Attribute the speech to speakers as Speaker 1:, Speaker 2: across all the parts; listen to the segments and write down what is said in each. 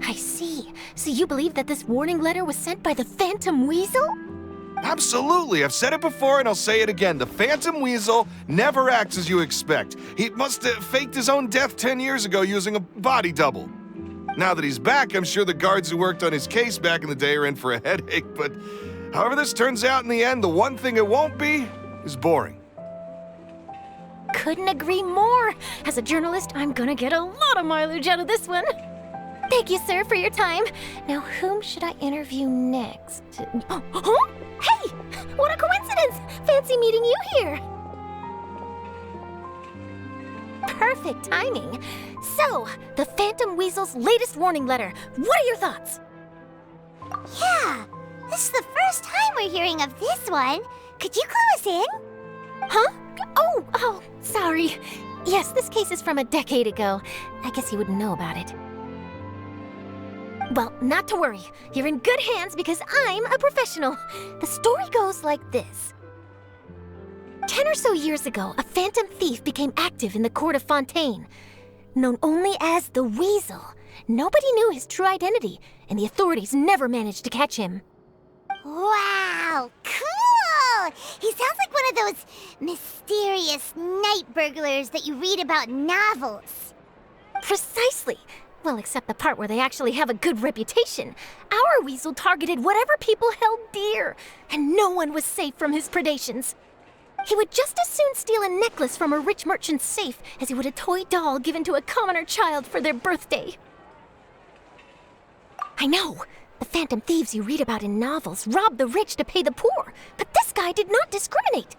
Speaker 1: I see. So you believe that this warning letter was sent by the Phantom Weasel?
Speaker 2: Absolutely. I've said it before and I'll say it again. The Phantom Weasel never acts as you expect. He must have faked his own death 10 years ago using a body double. Now that he's back, I'm sure the guards who worked on his case back in the day are in for a headache, but however this turns out in the end, the one thing it won't be is boring.
Speaker 1: Couldn't agree more. As a journalist, I'm gonna get a lot of mileage out of this one. Thank you, sir, for your time. Now, whom should I interview next? Huh? Hey! What a coincidence! Fancy meeting you here. Perfect timing. So, the Phantom Weasel's latest warning letter. What are your thoughts?
Speaker 3: Yeah, this is the first time we're hearing of this one. Could you clue us in?
Speaker 1: Huh? Oh, sorry. Yes, this case is from a decade ago. I guess you wouldn't know about it. Well, not to worry. You're in good hands because I'm a professional. The story goes like this. 10 or so years ago, a phantom thief became active in the court of Fontaine. Known only as the Weasel, nobody knew his true identity, and the authorities never managed to catch him.
Speaker 3: Wow, cool! He sounds like one of those mysterious night burglars that you read about in novels.
Speaker 1: Precisely. Well, except the part where they actually have a good reputation. Our Weasel targeted whatever people held dear, and no one was safe from his predations. He would just as soon steal a necklace from a rich merchant's safe as he would a toy doll given to a commoner child for their birthday. I know, the phantom thieves you read about in novels rob the rich to pay the poor, but this guy did not discriminate.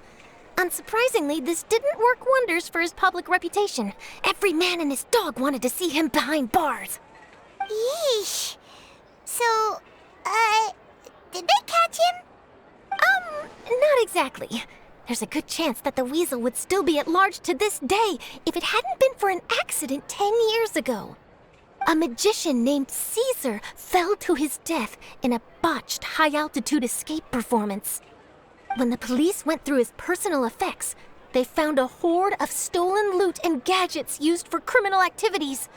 Speaker 1: Unsurprisingly, this didn't work wonders for his public reputation. Every man and his dog wanted to see him behind bars.
Speaker 3: Yeesh. So, did they catch him?
Speaker 1: Not exactly. There's a good chance that the Weasel would still be at large to this day if it hadn't been for an accident 10 years ago. A magician named Caesar fell to his death in a botched high-altitude escape performance. When the police went through his personal effects, they found a hoard of stolen loot and gadgets used for criminal activities.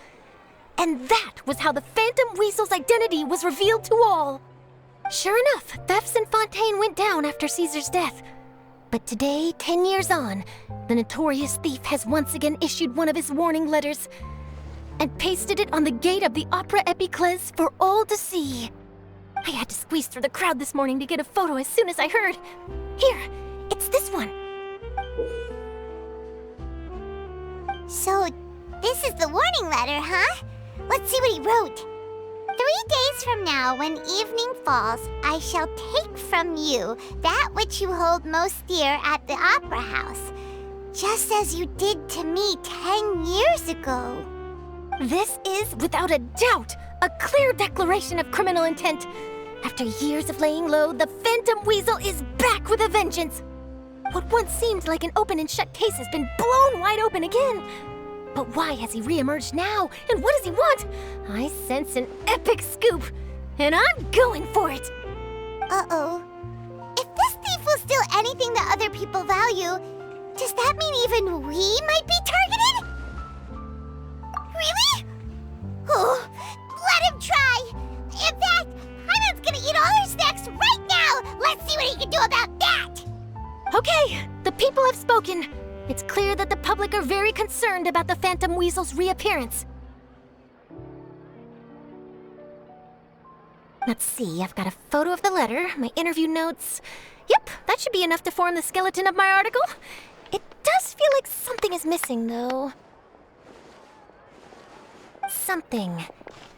Speaker 1: And that was how the Phantom Weasel's identity was revealed to all. Sure enough, thefts in Fontaine went down after Caesar's death. But today, 10 years on, the notorious thief has once again issued one of his warning letters and pasted it on the gate of the Opera Epiclese for all to see. I had to squeeze through the crowd this morning to get a photo as soon as I heard. Here, it's this one.
Speaker 3: So, this is the warning letter, huh? Let's see what he wrote. 3 days from now, when evening falls, I shall take from you that which you hold most dear at the Opera House, just as you did to me 10 years ago.
Speaker 1: This is, without a doubt, a clear declaration of criminal intent. After years of laying low, the Phantom Weasel is back with a vengeance. What once seemed like an open and shut case has been blown wide open again. But why has he reemerged now? And what does he want? I sense an epic scoop, and I'm going for it.
Speaker 3: Uh-oh. If this thief will steal anything that other people value, does that mean even we might be targeted? Really? Oh, let him try. In fact, Hyman's gonna eat all our snacks right now. Let's see what he can do about that.
Speaker 1: Okay, the people have spoken. It's clear that the public are very concerned about the Phantom Weasel's reappearance. Let's see, I've got a photo of the letter, my interview notes. Yep, that should be enough to form the skeleton of my article. It does feel like something is missing, though. Something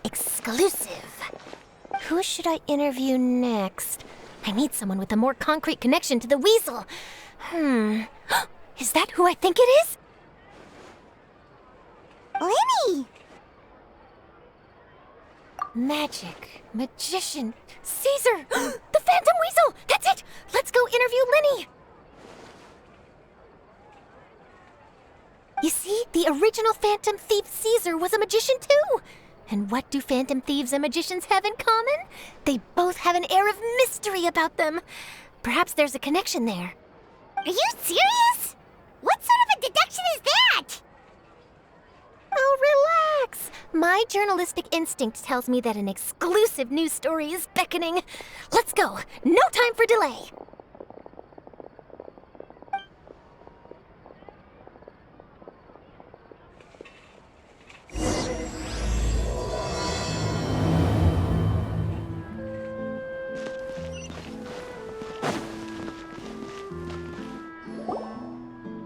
Speaker 1: exclusive. Who should I interview next? I need someone with a more concrete connection to the Weasel. Is that who I think it is?
Speaker 3: Lyney!
Speaker 1: Magic, magician, Caesar! The Phantom Weasel! That's it! Let's go interview Lyney! You see, the original Phantom Thief Caesar was a magician too! And what do Phantom Thieves and magicians have in common? They both have an air of mystery about them. Perhaps there's a connection there.
Speaker 3: Are you serious? What sort of a deduction is that?
Speaker 1: Oh, relax. My journalistic instinct tells me that an exclusive news story is beckoning. Let's go. No time for delay.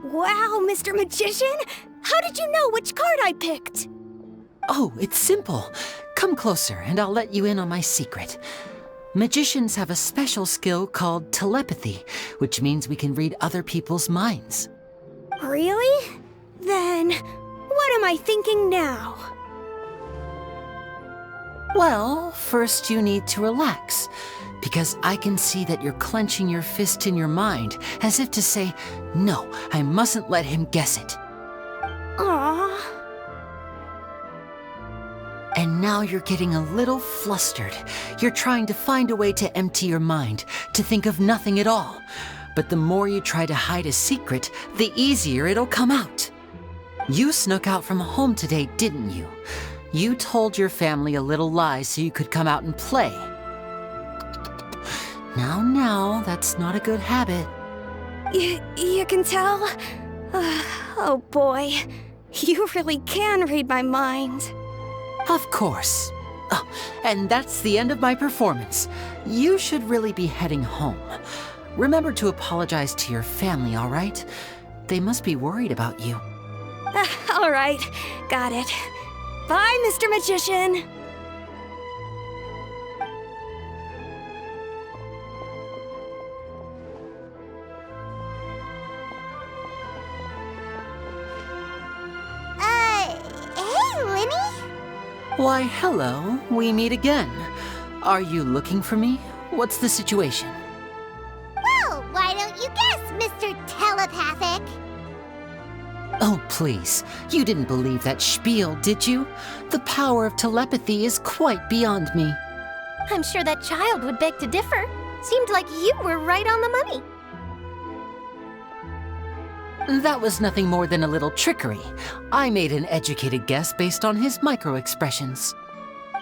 Speaker 4: Wow, Mr. Magician! How did you know which card I picked?
Speaker 5: Oh, it's simple. Come closer and I'll let you in on my secret. Magicians have a special skill called telepathy, which means we can read other people's minds.
Speaker 4: Really? Then, what am I thinking now?
Speaker 5: Well, first you need to relax, because I can see that you're clenching your fist in your mind, as if to say, no, I mustn't let him guess it.
Speaker 4: Aww.
Speaker 5: And now you're getting a little flustered. You're trying to find a way to empty your mind, to think of nothing at all. But the more you try to hide a secret, the easier it'll come out. You snuck out from home today, didn't you? You told your family a little lie so you could come out and play. Now, that's not a good habit.
Speaker 4: You can tell? Oh boy, you really can read my mind.
Speaker 5: Of course. Oh, and that's the end of my performance. You should really be heading home. Remember to apologize to your family, all right? They must be worried about you.
Speaker 4: All right, got it. Bye, Mr. Magician.
Speaker 3: Hey, Lyney?
Speaker 5: Why, hello. We meet again. Are you looking for me? What's the situation?
Speaker 3: Well, why don't you guess, Mr. Telepathic?
Speaker 5: Oh, please. You didn't believe that spiel, did you? The power of telepathy is quite beyond me.
Speaker 1: I'm sure that child would beg to differ. Seemed like you were right on the money.
Speaker 5: That was nothing more than a little trickery. I made an educated guess based on his micro-expressions.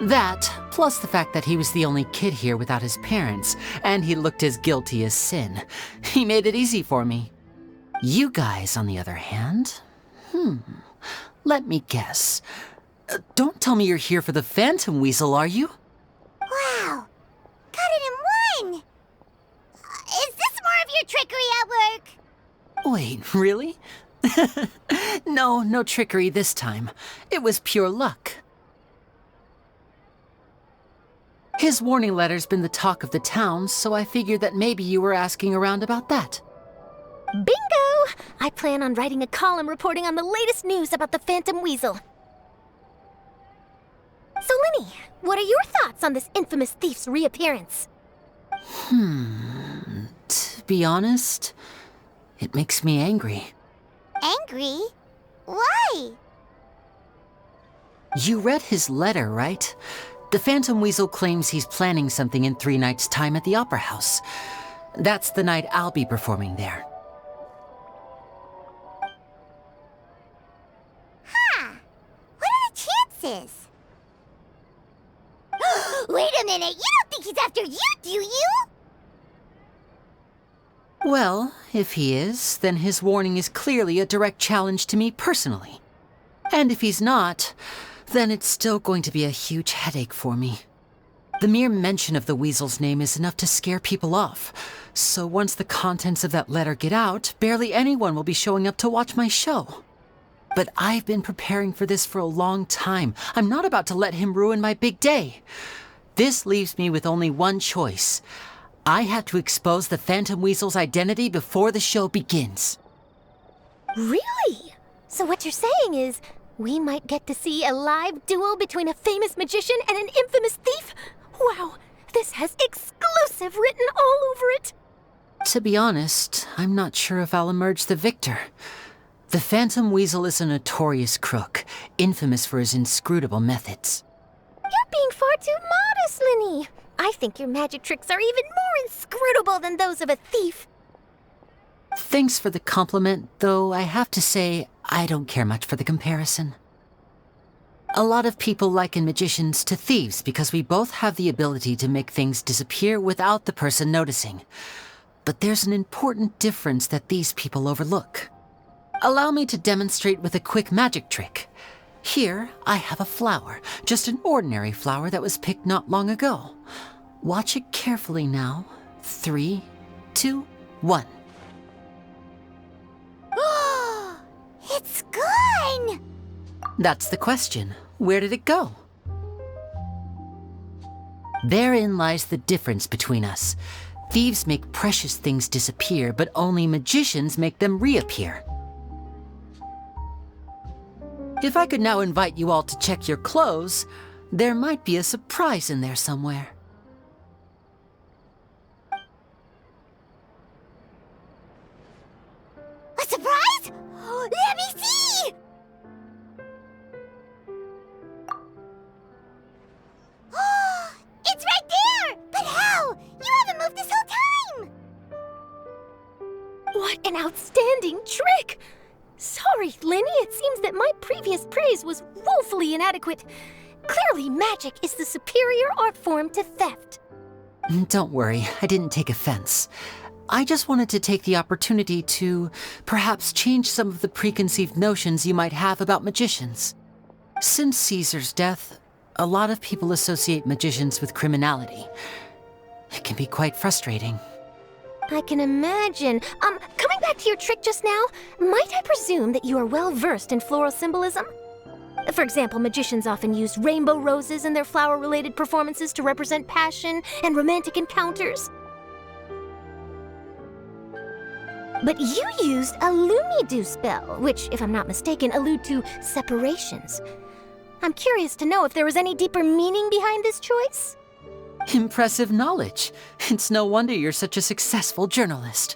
Speaker 5: That, plus the fact that he was the only kid here without his parents, and he looked as guilty as sin. He made it easy for me. You guys, on the other hand, let me guess. Don't tell me you're here for the Phantom Weasel, are you?
Speaker 3: Wow, got it in one! Is this more of your trickery at work?
Speaker 5: Wait, really? No trickery this time. It was pure luck. His warning letter's been the talk of the town, so I figured that maybe you were asking around about that.
Speaker 1: Bingo! I plan on writing a column reporting on the latest news about the Phantom Weasel. So, Lyney, what are your thoughts on this infamous thief's reappearance?
Speaker 5: To be honest, it makes me angry.
Speaker 3: Angry? Why?
Speaker 5: You read his letter, right? The Phantom Weasel claims he's planning something in 3 nights' time at the Opera House. That's the night I'll be performing there.
Speaker 3: What are the chances? Wait a minute, you don't think he's after you, do you?
Speaker 5: Well, if he is, then his warning is clearly a direct challenge to me personally. And if he's not, then it's still going to be a huge headache for me. The mere mention of the Weasel's name is enough to scare people off. So once the contents of that letter get out, barely anyone will be showing up to watch my show. But I've been preparing for this for a long time. I'm not about to let him ruin my big day. This leaves me with only one choice. I have to expose the Phantom Weasel's identity before the show begins.
Speaker 1: Really? So what you're saying is, we might get to see a live duel between a famous magician and an infamous thief? Wow, this has exclusive written all over it.
Speaker 5: To be honest, I'm not sure if I'll emerge the victor. The Phantom Weasel is a notorious crook, infamous for his inscrutable methods.
Speaker 1: You're being far too modest, Lyney. I think your magic tricks are even more inscrutable than those of a thief.
Speaker 5: Thanks for the compliment, though I have to say I don't care much for the comparison. A lot of people liken magicians to thieves because we both have the ability to make things disappear without the person noticing. But there's an important difference that these people overlook. Allow me to demonstrate with a quick magic trick. Here, I have a flower, just an ordinary flower that was picked not long ago. Watch it carefully now. 3, 2, 1.
Speaker 3: It's gone!
Speaker 5: That's the question. Where did it go? Therein lies the difference between us. Thieves make precious things disappear, but only magicians make them reappear. If I could now invite you all to check your clothes, there might be a surprise in there somewhere.
Speaker 3: A surprise? Let me see! It's right there! But how? You haven't moved this whole time!
Speaker 1: What an outstanding trick! Sorry, Lyney, it seems that my previous praise was woefully inadequate. Clearly, magic is the superior art form to theft.
Speaker 5: Don't worry, I didn't take offense. I just wanted to take the opportunity to perhaps change some of the preconceived notions you might have about magicians. Since Caesar's death, a lot of people associate magicians with criminality. It can be quite frustrating.
Speaker 1: I can imagine. Coming back to your trick just now, might I presume that you are well versed in floral symbolism? For example, magicians often use rainbow roses in their flower-related performances to represent passion and romantic encounters. But you used a Lumidu spell, which, if I'm not mistaken, allude to separations. I'm curious to know if there was any deeper meaning behind this choice?
Speaker 5: Impressive knowledge. It's no wonder you're such a successful journalist.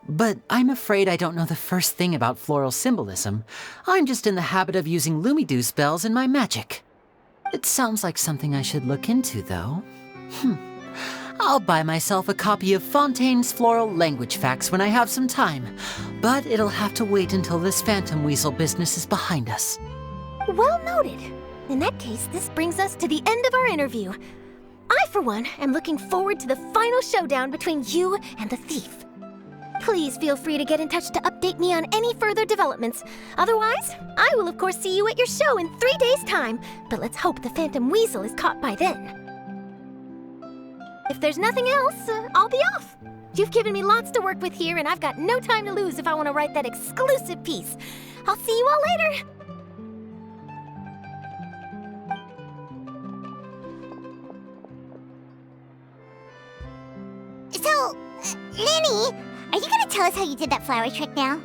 Speaker 5: But I'm afraid I don't know the first thing about floral symbolism. I'm just in the habit of using Lumidu spells in my magic. It sounds like something I should look into, though. I'll buy myself a copy of Fontaine's Floral Language Facts when I have some time. But it'll have to wait until this Phantom Weasel business is behind us.
Speaker 1: Well noted. In that case, this brings us to the end of our interview. I, for one, am looking forward to the final showdown between you and the thief. Please feel free to get in touch to update me on any further developments. Otherwise, I will of course see you at your show in 3 days' time, but let's hope the Phantom Weasel is caught by then. If there's nothing else, I'll be off. You've given me lots to work with here, and I've got no time to lose if I want to write that exclusive piece. I'll see you all later.
Speaker 3: So, Lyney, are you gonna tell us how you did that flower trick now?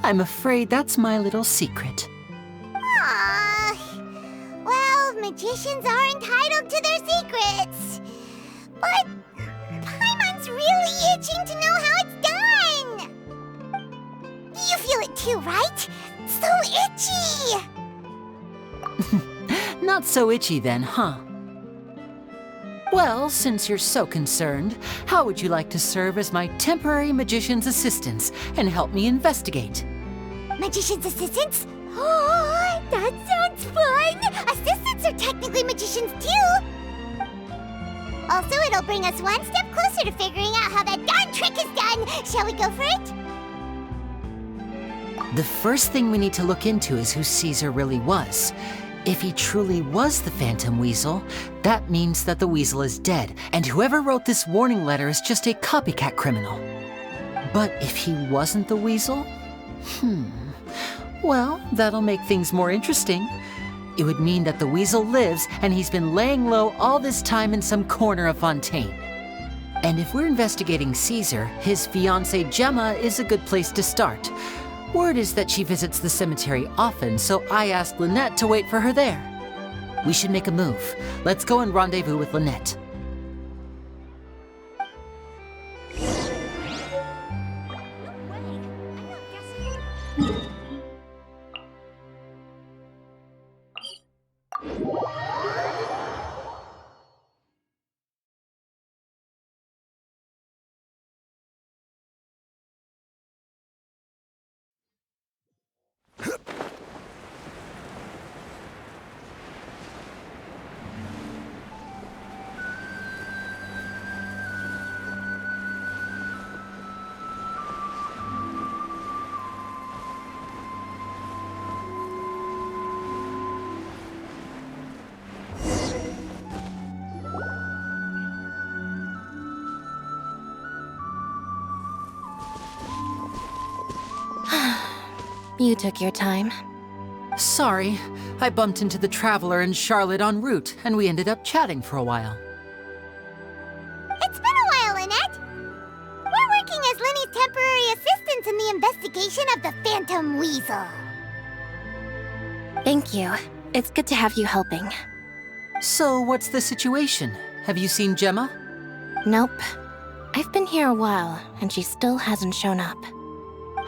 Speaker 5: I'm afraid that's my little secret.
Speaker 3: Aww. Well, magicians are entitled to their secrets. But Paimon's really itching to know how it's done. You feel it too, right? So itchy.
Speaker 5: Not so itchy then, huh? Well, since you're so concerned, how would you like to serve as my temporary magician's assistants and help me investigate?
Speaker 3: Magician's assistants? Oh, that sounds fun! Assistants are technically magicians too! Also, it'll bring us one step closer to figuring out how that darn trick is done! Shall we go for it?
Speaker 5: The first thing we need to look into is who Caesar really was. If he truly was the Phantom Weasel, that means that the Weasel is dead, and whoever wrote this warning letter is just a copycat criminal. But if he wasn't the Weasel? Well, that'll make things more interesting. It would mean that the Weasel lives, and he's been laying low all this time in some corner of Fontaine. And if we're investigating Caesar, his fiancée Gemma is a good place to start. Word is that she visits the cemetery often, so I asked Lynette to wait for her there. We should make a move. Let's go and rendezvous with Lynette.
Speaker 1: You took your time.
Speaker 5: Sorry, I bumped into the Traveler and Charlotte en route, and we ended up chatting for a while.
Speaker 3: It's been a while, Lynette. We're working as Lyney's temporary assistants in the investigation of the Phantom Weasel.
Speaker 1: Thank you. It's good to have you helping.
Speaker 5: So, what's the situation? Have you seen Gemma?
Speaker 1: Nope. I've been here a while, and she still hasn't shown up.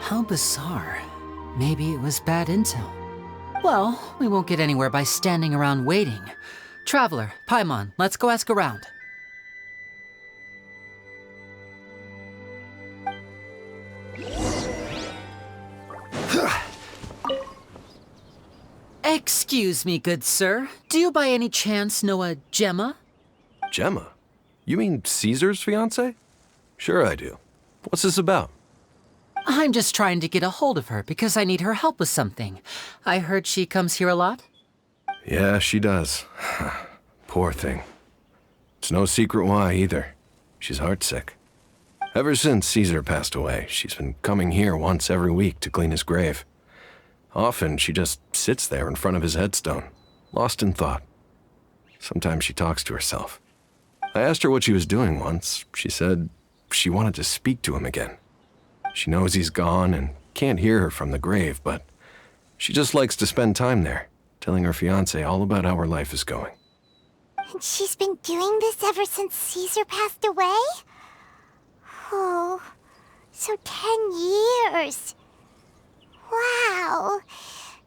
Speaker 5: How bizarre. Maybe it was bad intel. Well, we won't get anywhere by standing around waiting. Traveler, Paimon, let's go ask around. Excuse me, good sir. Do you by any chance know a Gemma?
Speaker 6: Gemma? You mean Caesar's fiancé? Sure I do. What's this about?
Speaker 5: I'm just trying to get a hold of her because I need her help with something. I heard she comes here a lot.
Speaker 6: Yeah, she does. Poor thing. It's no secret why either. She's heartsick. Ever since Caesar passed away, she's been coming here once every week to clean his grave. Often she just sits there in front of his headstone, lost in thought. Sometimes she talks to herself. I asked her what she was doing once. She said she wanted to speak to him again. She knows he's gone and can't hear her from the grave, but she just likes to spend time there, telling her fiancé all about how her life is going.
Speaker 3: And she's been doing this ever since Caesar passed away? Oh, so 10 years. Wow.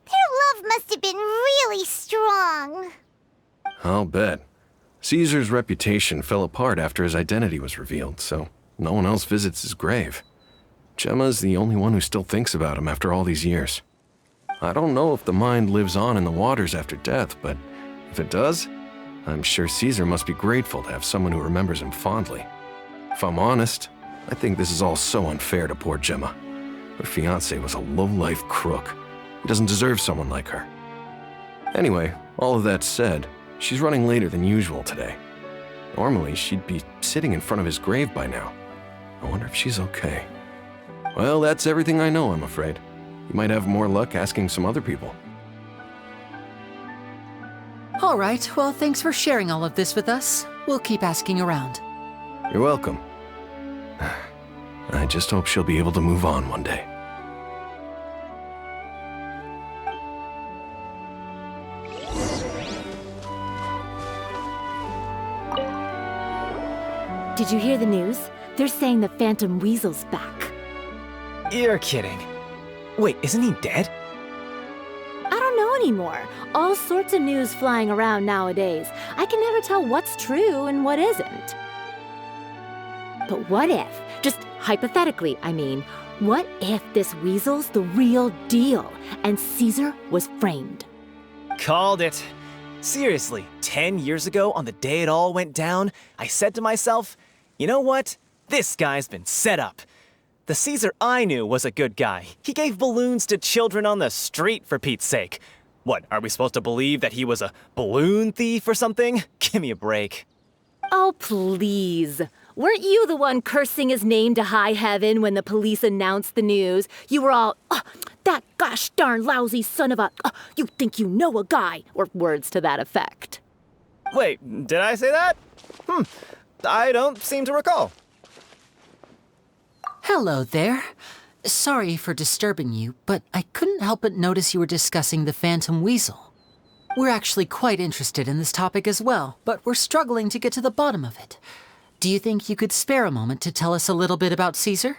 Speaker 3: Their love must have been really strong.
Speaker 6: I'll bet. Caesar's reputation fell apart after his identity was revealed, so no one else visits his grave. Gemma's the only one who still thinks about him after all these years. I don't know if the mind lives on in the waters after death, but if it does, I'm sure Caesar must be grateful to have someone who remembers him fondly. If I'm honest, I think this is all so unfair to poor Gemma. Her fiancé was a low-life crook. He doesn't deserve someone like her. Anyway, all of that said, she's running later than usual today. Normally, she'd be sitting in front of his grave by now. I wonder if she's okay. Well, that's everything I know, I'm afraid. You might have more luck asking some other people.
Speaker 5: All right, well, thanks for sharing all of this with us. We'll keep asking around.
Speaker 6: You're welcome. I just hope she'll be able to move on one day.
Speaker 7: Did you hear the news? They're saying the Phantom Weasel's back.
Speaker 8: You're kidding. Wait, isn't he dead?
Speaker 7: I don't know anymore. All sorts of news flying around nowadays. I can never tell what's true and what isn't. But what if, just hypothetically, I mean, what if this Weasel's the real deal and Caesar was framed?
Speaker 8: Called it. Seriously, 10 years ago, on the day it all went down, I said to myself, you know what? This guy's been set up. The Caesar I knew was a good guy. He gave balloons to children on the street, for Pete's sake. What, are we supposed to believe that he was a balloon thief or something? Give me a break.
Speaker 7: Oh, please. Weren't you the one cursing his name to high heaven when the police announced the news? You were all, oh, that gosh darn lousy son of a, you think you know a guy, or words to that effect.
Speaker 8: Wait, did I say that? I don't seem to recall.
Speaker 5: Hello there. Sorry for disturbing you, but I couldn't help but notice you were discussing the Phantom Weasel. We're actually quite interested in this topic as well, but we're struggling to get to the bottom of it. Do you think you could spare a moment to tell us a little bit about Caesar?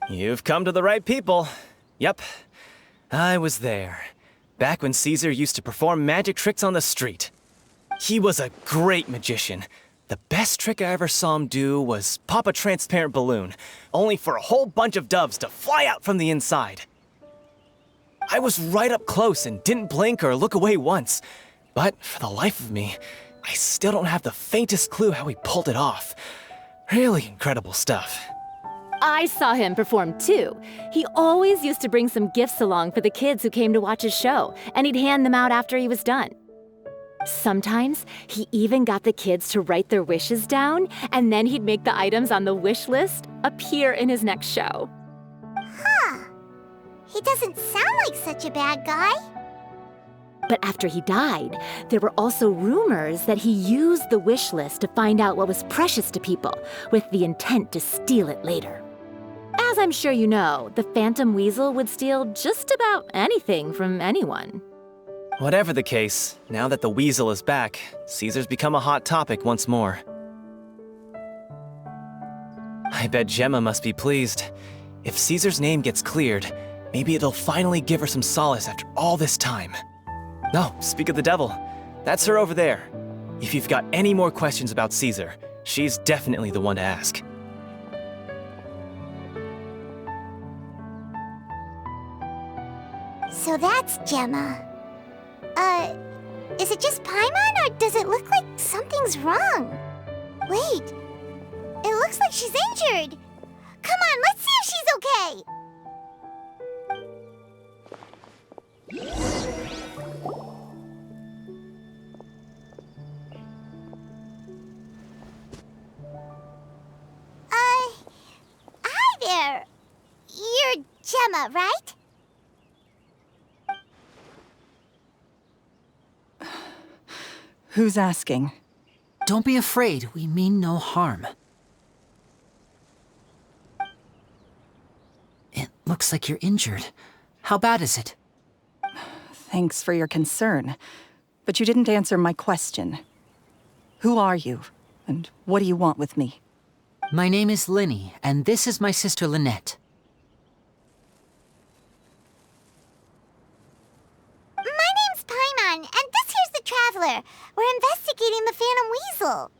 Speaker 8: You've come to the right people. Yep, I was there. Back when Caesar used to perform magic tricks on the street. He was a great magician. The best trick I ever saw him do was pop a transparent balloon, only for a whole bunch of doves to fly out from the inside. I was right up close and didn't blink or look away once. But for the life of me, I still don't have the faintest clue how he pulled it off. Really incredible stuff.
Speaker 7: I saw him perform too. He always used to bring some gifts along for the kids who came to watch his show, and he'd hand them out after he was done. Sometimes, he even got the kids to write their wishes down, and then he'd make the items on the wish list appear in his next show.
Speaker 3: He doesn't sound like such a bad guy.
Speaker 7: But after he died, there were also rumors that he used the wish list to find out what was precious to people, with the intent to steal it later. As I'm sure you know, the Phantom Weasel would steal just about anything from anyone.
Speaker 8: Whatever the case, now that the Weasel is back, Caesar's become a hot topic once more. I bet Gemma must be pleased. If Caesar's name gets cleared, maybe it'll finally give her some solace after all this time. No, speak of the devil. That's her over there. If you've got any more questions about Caesar, she's definitely the one to ask.
Speaker 3: So that's Gemma. Is it just Paimon, or does it look like something's wrong? Wait, it looks like she's injured. Come on, let's see if she's okay. Hi there. You're Gemma, right?
Speaker 9: Who's asking?
Speaker 5: Don't be afraid, we mean no harm. It looks like you're injured. How bad is it?
Speaker 9: Thanks for your concern, but you didn't answer my question. Who are you, and what do you want with me?
Speaker 5: My name is Lyney, and this is my sister Lynette.
Speaker 3: My name's Paimon, and this here's the Traveler. We're investigating the Phantom Weasel.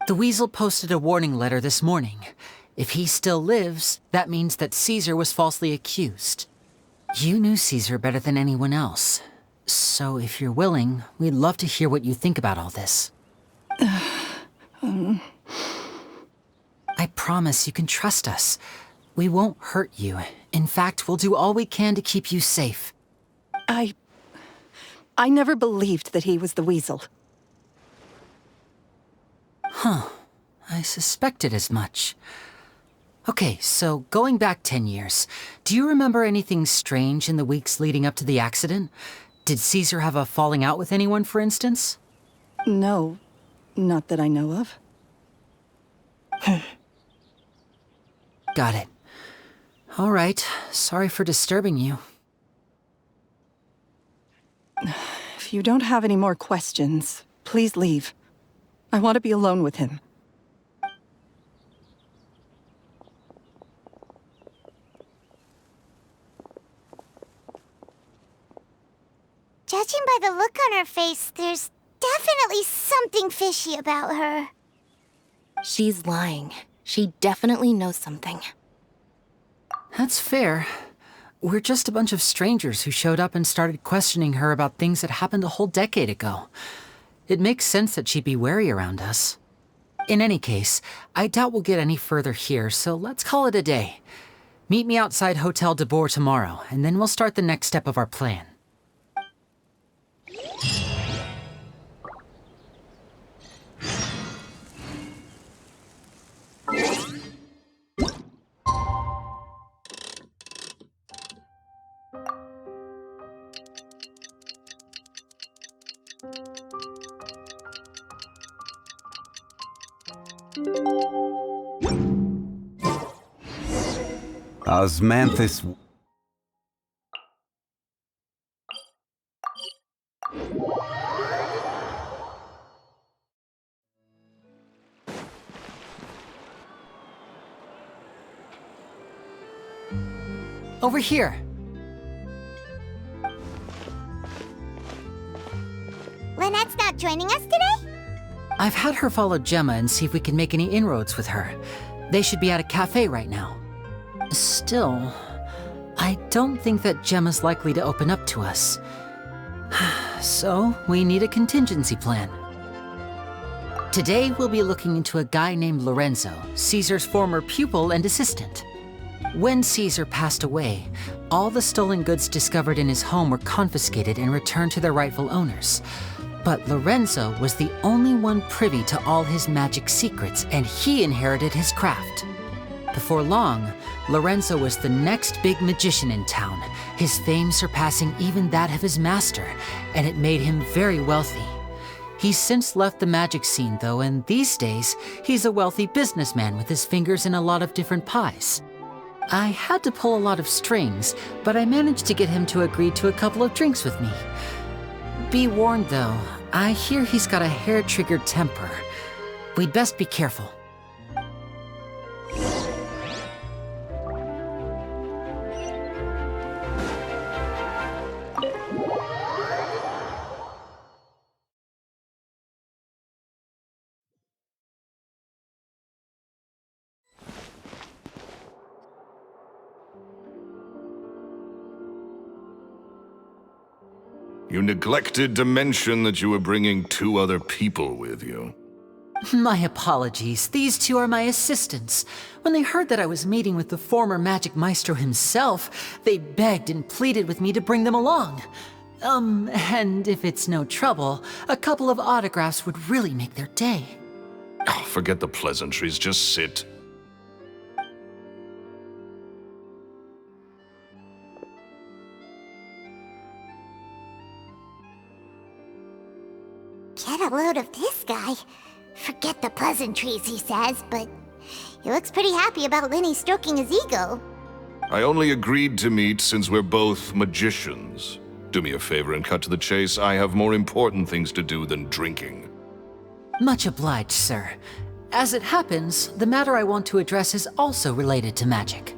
Speaker 5: The Weasel posted a warning letter this morning. If he still lives, that means that Caesar was falsely accused. You knew Caesar better than anyone else. So if you're willing, we'd love to hear what you think about all this. I promise you can trust us. We won't hurt you. In fact, we'll do all we can to keep you safe.
Speaker 9: I never believed that he was the Weasel.
Speaker 5: Huh. I suspected as much. Okay, so going back 10 years, do you remember anything strange in the weeks leading up to the accident? Did Caesar have a falling out with anyone, for instance?
Speaker 9: No, not that I know of.
Speaker 5: Got it. All right, sorry for disturbing you.
Speaker 9: If you don't have any more questions, please leave. I want to be alone with him.
Speaker 3: Judging by the look on her face, there's definitely something fishy about her.
Speaker 10: She's lying. She definitely knows something.
Speaker 5: That's fair. We're just a bunch of strangers who showed up and started questioning her about things that happened a whole decade ago. It makes sense that she'd be wary around us. In any case, I doubt we'll get any further here, so let's call it a day. Meet me outside Hotel de Boer tomorrow, and then we'll start the next step of our plan.
Speaker 11: Osmanthus.
Speaker 5: Over here.
Speaker 3: Lynette's not joining us today?
Speaker 5: I've had her follow Gemma and see if we can make any inroads with her. They should be at a cafe right now. Still, I don't think that Gemma's likely to open up to us. So, we need a contingency plan. Today, we'll be looking into a guy named Lorenzo, Caesar's former pupil and assistant. When Caesar passed away, all the stolen goods discovered in his home were confiscated and returned to their rightful owners. But Lorenzo was the only one privy to all his magic secrets, and he inherited his craft. Before long, Lorenzo was the next big magician in town, his fame surpassing even that of his master, and it made him very wealthy. He's since left the magic scene though, and these days, he's a wealthy businessman with his fingers in a lot of different pies. I had to pull a lot of strings, but I managed to get him to agree to a couple of drinks with me. Be warned though, I hear he's got a hair-triggered temper. We'd best be careful.
Speaker 2: You neglected to mention that you were bringing 2 other people with you.
Speaker 5: My apologies. These 2 are my assistants. When they heard that I was meeting with the former magic maestro himself, they begged and pleaded with me to bring them along. And if it's no trouble, a couple of autographs would really make their day.
Speaker 2: Oh, forget the pleasantries, just sit.
Speaker 3: Get a load of this guy. Forget the pleasantries, he says, but he looks pretty happy about Lyney stroking his ego.
Speaker 2: I only agreed to meet since we're both magicians. Do me a favor and cut to the chase. I have more important things to do than drinking.
Speaker 5: Much obliged, sir. As it happens, the matter I want to address is also related to magic.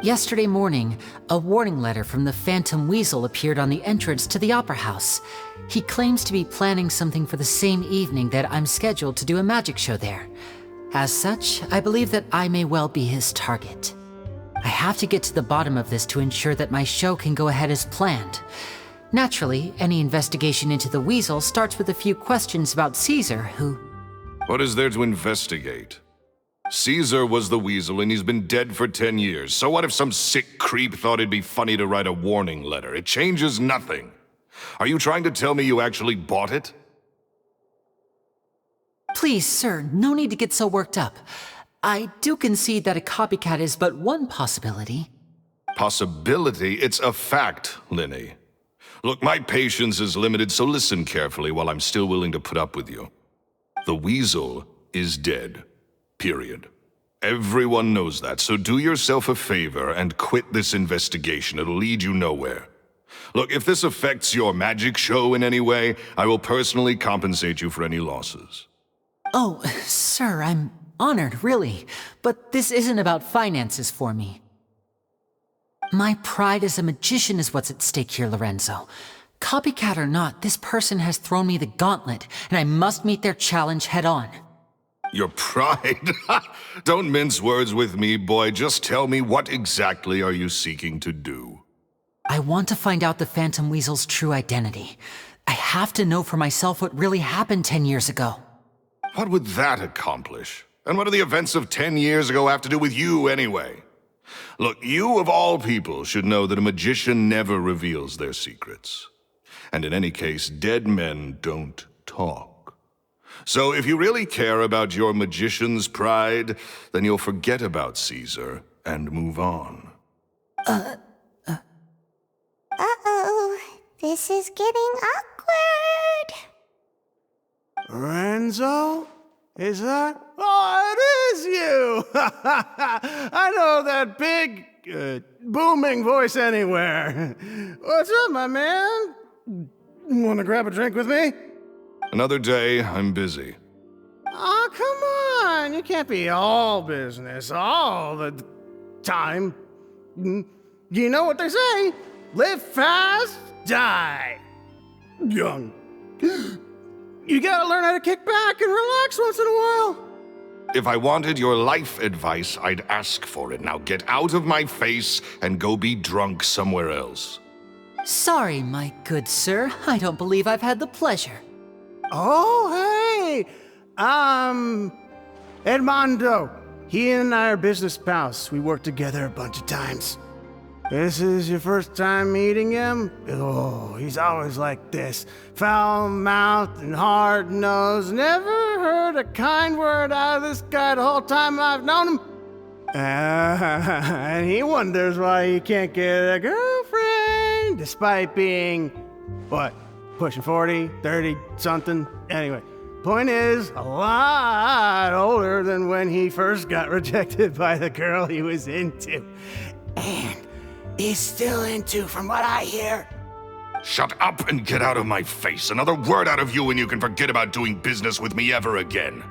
Speaker 5: Yesterday morning, a warning letter from the Phantom Weasel appeared on the entrance to the Opera House. He claims to be planning something for the same evening that I'm scheduled to do a magic show there. As such, I believe that I may well be his target. I have to get to the bottom of this to ensure that my show can go ahead as planned. Naturally, any investigation into the Weasel starts with a few questions about Caesar, who...
Speaker 2: What is there to investigate? Caesar was the Weasel and he's been dead for 10 years. So what if some sick creep thought it'd be funny to write a warning letter? It changes nothing. Are you trying to tell me you actually bought it?
Speaker 5: Please, sir, no need to get so worked up. I do concede that a copycat is but one possibility.
Speaker 2: Possibility? It's a fact, Lyney. Look, my patience is limited, so listen carefully while I'm still willing to put up with you. The Weasel is dead. Period. Everyone knows that, so do yourself a favor and quit this investigation. It'll lead you nowhere. Look, if this affects your magic show in any way, I will personally compensate you for any losses.
Speaker 5: Oh, sir, I'm honored, really. But this isn't about finances for me. My pride as a magician is what's at stake here, Lorenzo. Copycat or not, this person has thrown me the gauntlet, and I must meet their challenge head on.
Speaker 2: Your pride? Don't mince words with me, boy. Just tell me, what exactly are you seeking to do?
Speaker 5: I want to find out the Phantom Weasel's true identity. I have to know for myself what really happened 10 years ago.
Speaker 2: What would that accomplish? And what do the events of 10 years ago have to do with you, anyway? Look, you of all people should know that a magician never reveals their secrets. And in any case, dead men don't talk. So if you really care about your magician's pride, then you'll forget about Caesar and move on.
Speaker 3: Uh-oh. This is getting awkward.
Speaker 11: Lorenzo? Is that? Oh, it is you! I know that big, booming voice anywhere. What's up, my man? Want to grab a drink with me?
Speaker 2: Another day, I'm busy.
Speaker 11: Oh, come on. You can't be all business all the time. You know what they say? Live fast, die young. You gotta learn how to kick back and relax once in a while.
Speaker 2: If I wanted your life advice, I'd ask for it. Now get out of my face and go be drunk somewhere else.
Speaker 5: Sorry, my good sir. I don't believe I've had the pleasure.
Speaker 11: Oh, hey! Edmondo. He and I are business pals. We worked together a bunch of times. This is your first time meeting him? Oh, he's always like this. Foul-mouthed and hard-nosed. Never heard a kind word out of this guy the whole time I've known him. And he wonders why he can't get a girlfriend, despite being, what, pushing 40, 30, something? Anyway, point is, a lot older than when he first got rejected by the girl he was into. And he's still into, from what I hear.
Speaker 2: Shut up and get out of my face. Another word out of you and you can forget about doing business with me ever again.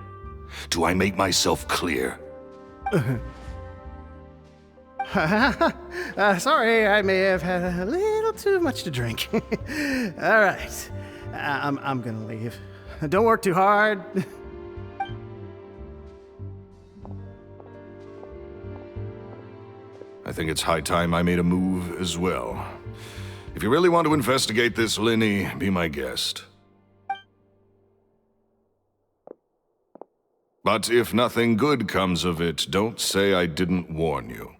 Speaker 2: Do I make myself clear?
Speaker 11: Sorry, I may have had a little too much to drink. All right, I'm gonna leave. Don't work too hard.
Speaker 2: I think it's high time I made a move as well. If you really want to investigate this, Lyney, be my guest. But if nothing good comes of it, don't say I didn't warn you.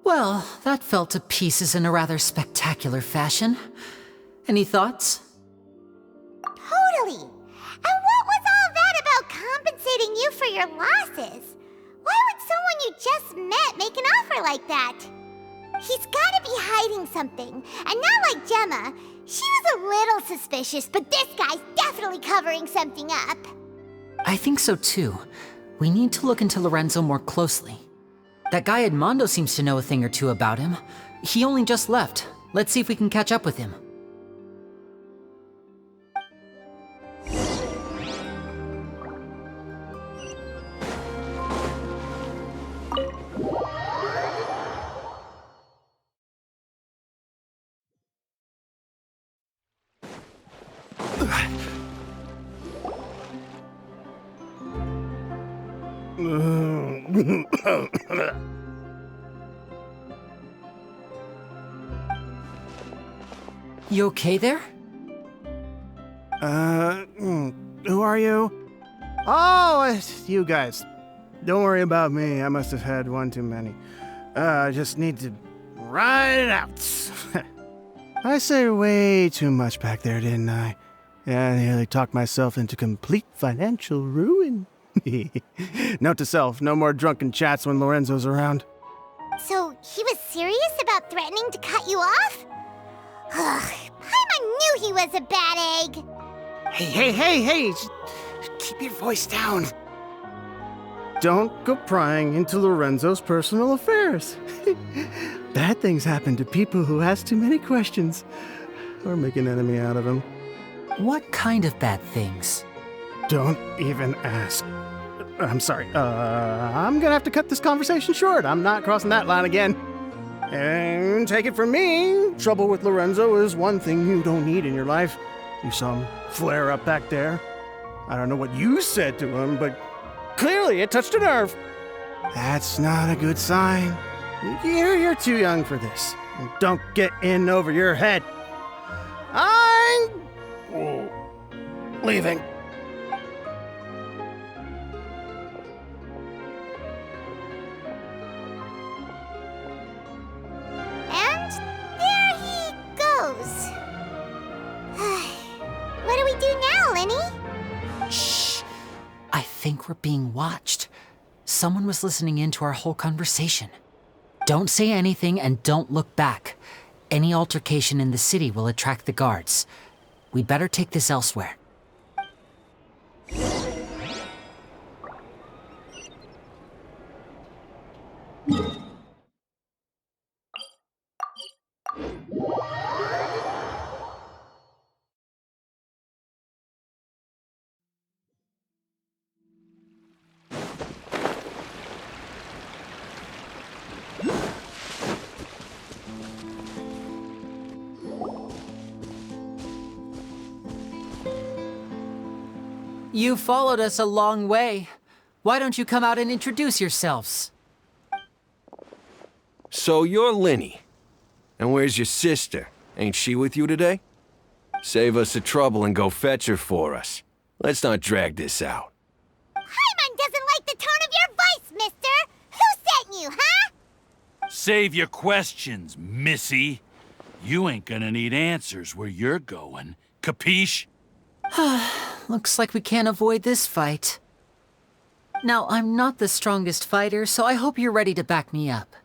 Speaker 5: Well, that fell to pieces in a rather spectacular fashion. Any thoughts?
Speaker 3: Totally. And what was all that about compensating you for your losses? Why would someone you just met make an offer like that? He's gotta be hiding something. And not like Gemma. She was a little suspicious, but this guy's definitely covering something up.
Speaker 5: I think so too. We need to look into Lorenzo more closely. That guy Edmondo seems to know a thing or two about him. He only just left. Let's see if we can catch up with him. You okay there?
Speaker 11: Who are you? Oh, it's you guys. Don't worry about me. I must have had one too many. I just need to ride it out. I said way too much back there, didn't I? Yeah, I nearly talked myself into complete financial ruin. Note to self, no more drunken chats when Lorenzo's around.
Speaker 3: So he was serious about threatening to cut you off? Ugh, Paimon knew he was a bad egg.
Speaker 11: Hey, keep your voice down. Don't go prying into Lorenzo's personal affairs. Bad things happen to people who ask too many questions or make an enemy out of him.
Speaker 5: What kind of bad things?
Speaker 11: Don't even ask. I'm sorry. I'm gonna have to cut this conversation short. I'm not crossing that line again. And take it from me, trouble with Lorenzo is one thing you don't need in your life. You saw him flare up back there. I don't know what you said to him, but clearly it touched a nerve. That's not a good sign. You're too young for this. Don't get in over your head. I'm leaving.
Speaker 3: And there he goes. What do we do now, Lyney?
Speaker 5: Shh! I think we're being watched. Someone was listening in to our whole conversation. Don't say anything and don't look back. Any altercation in the city will attract the guards. We better take this elsewhere. You followed us a long way. Why don't you come out and introduce yourselves?
Speaker 6: So you're Lyney. And where's your sister? Ain't she with you today? Save us the trouble and go fetch her for us. Let's not drag this out.
Speaker 3: Paimon doesn't like the tone of your voice, mister! Who sent you, huh?
Speaker 12: Save your questions, missy. You ain't gonna need answers where you're going. Capiche?
Speaker 5: looks like we can't avoid this fight. Now, I'm not the strongest fighter, so I hope you're ready to back me up.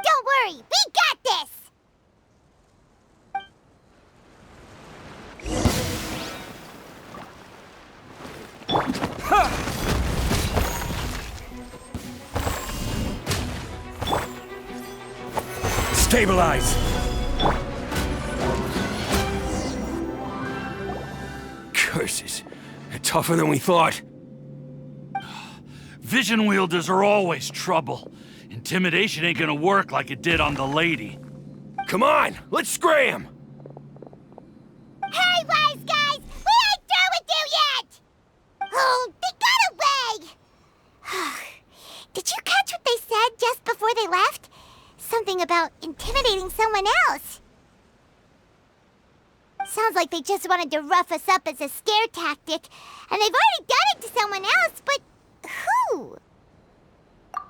Speaker 3: Don't worry, we got this!
Speaker 13: Stabilize! Curses. They're tougher than we thought.
Speaker 12: Vision wielders are always trouble. Intimidation ain't gonna work like it did on the lady.
Speaker 13: Come on, let's scram!
Speaker 3: Hey, wise guys! We ain't through with you yet! Oh, they got away! Did you catch what they said just before they left? Something about intimidating someone else. Sounds like they just wanted to rough us up as a scare tactic, and they've already done it to someone else, but who?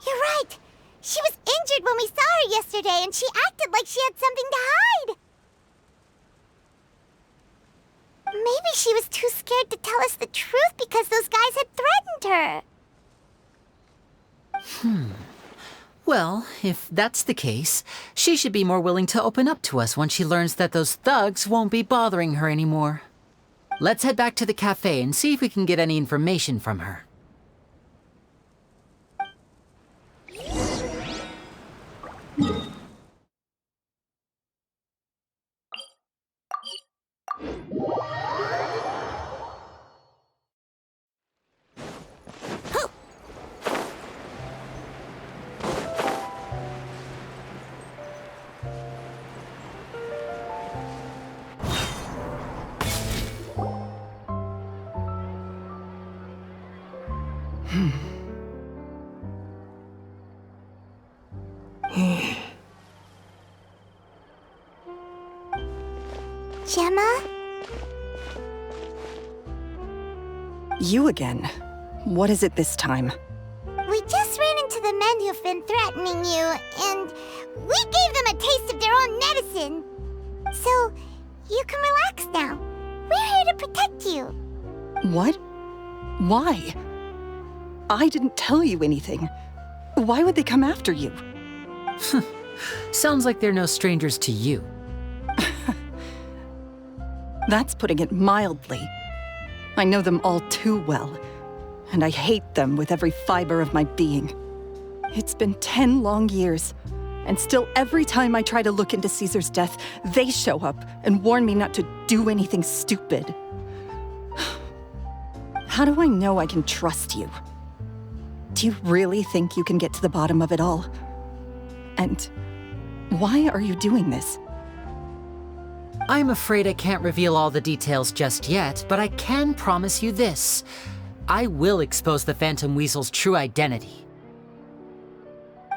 Speaker 3: You're right. She was injured when we saw her yesterday, and she acted like she had something to hide. Maybe she was too scared to tell us the truth because those guys had threatened her.
Speaker 5: Well, if that's the case, she should be more willing to open up to us once she learns that those thugs won't be bothering her anymore. Let's head back to the cafe and see if we can get any information from her.
Speaker 3: Gemma?
Speaker 9: You again. What is it this time?
Speaker 3: We just ran into the men who've been threatening you, and we gave them a taste of their own medicine. So, you can relax now. We're here to protect you.
Speaker 9: What? Why? I didn't tell you anything. Why would they come after you?
Speaker 5: Sounds like they're no strangers to you.
Speaker 9: That's putting it mildly. I know them all too well, and I hate them with every fiber of my being. It's been 10 long years, and still every time I try to look into Caesar's death, they show up and warn me not to do anything stupid. How do I know I can trust you? Do you really think you can get to the bottom of it all? And why are you doing this?
Speaker 5: I'm afraid I can't reveal all the details just yet, but I can promise you this. I will expose the Phantom Weasel's true identity.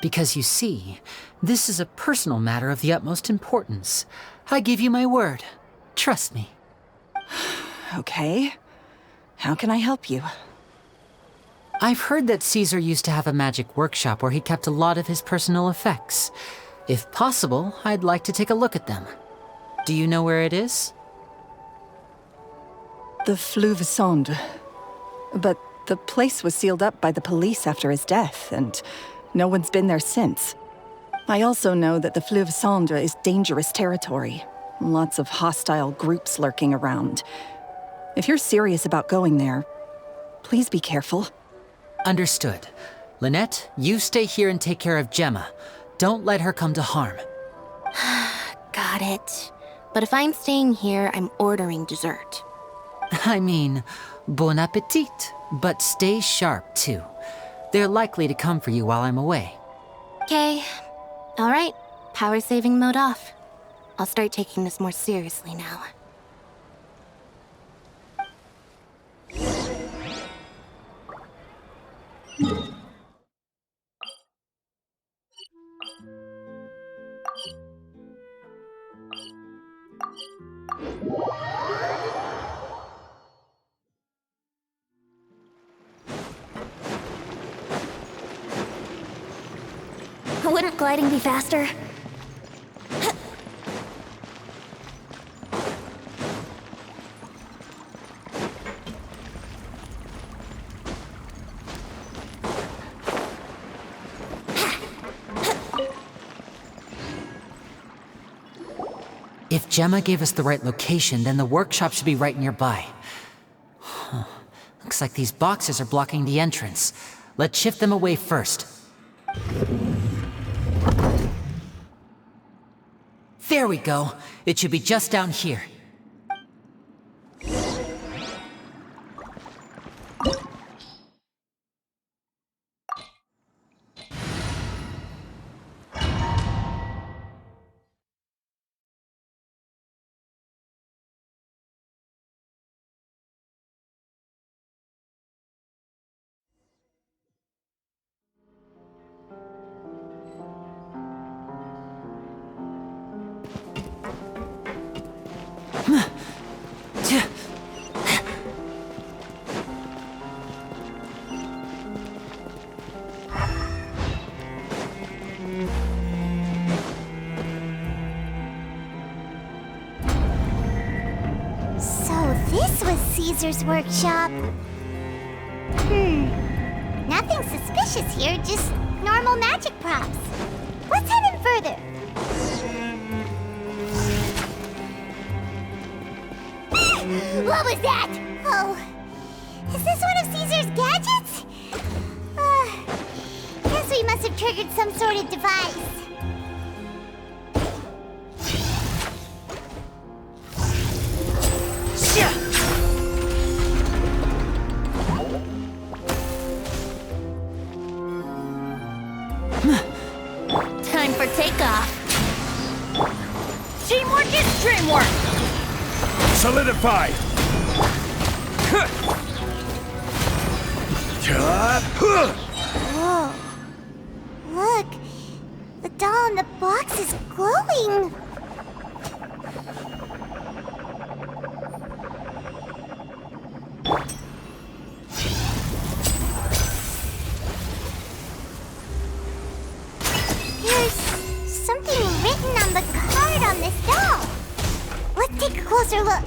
Speaker 5: Because you see, this is a personal matter of the utmost importance. I give you my word. Trust me.
Speaker 9: Okay. How can I help you?
Speaker 5: I've heard that Caesar used to have a magic workshop where he kept a lot of his personal effects. If possible, I'd like to take a look at them. Do you know where it is?
Speaker 9: The Fleuve Sonde. But the place was sealed up by the police after his death, and no one's been there since. I also know that the Fleuve Sonde is dangerous territory. Lots of hostile groups lurking around. If you're serious about going there, please be careful.
Speaker 5: Understood. Lynette, you stay here and take care of Gemma. Don't let her come to harm.
Speaker 10: Got it. But if I'm staying here, I'm ordering dessert.
Speaker 5: I mean, bon appetit, but stay sharp too. They're likely to come for you while I'm away.
Speaker 10: Okay. All right. Power saving mode off. I'll start taking this more seriously now.
Speaker 7: Wouldn't gliding be faster?
Speaker 5: If Gemma gave us the right location, then the workshop should be right nearby. Huh. Looks like these boxes are blocking the entrance. Let's shift them away first. There we go. It should be just down here.
Speaker 3: This was Caesar's workshop. Nothing suspicious here, just normal magic props. Let's head in further. What was that? Oh, is this one of Caesar's gadgets? Guess we must have triggered some sort of device.
Speaker 1: Time for takeoff. Teamwork is dreamwork.
Speaker 13: Solidify!
Speaker 3: Whoa. Look, the doll in the box is glowing. There's something written on the card on this doll. Let's take a closer look.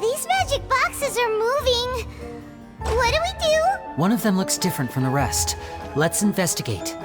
Speaker 3: These magic boxes are moving. What do we do?
Speaker 5: One of them looks different from the rest. Let's investigate.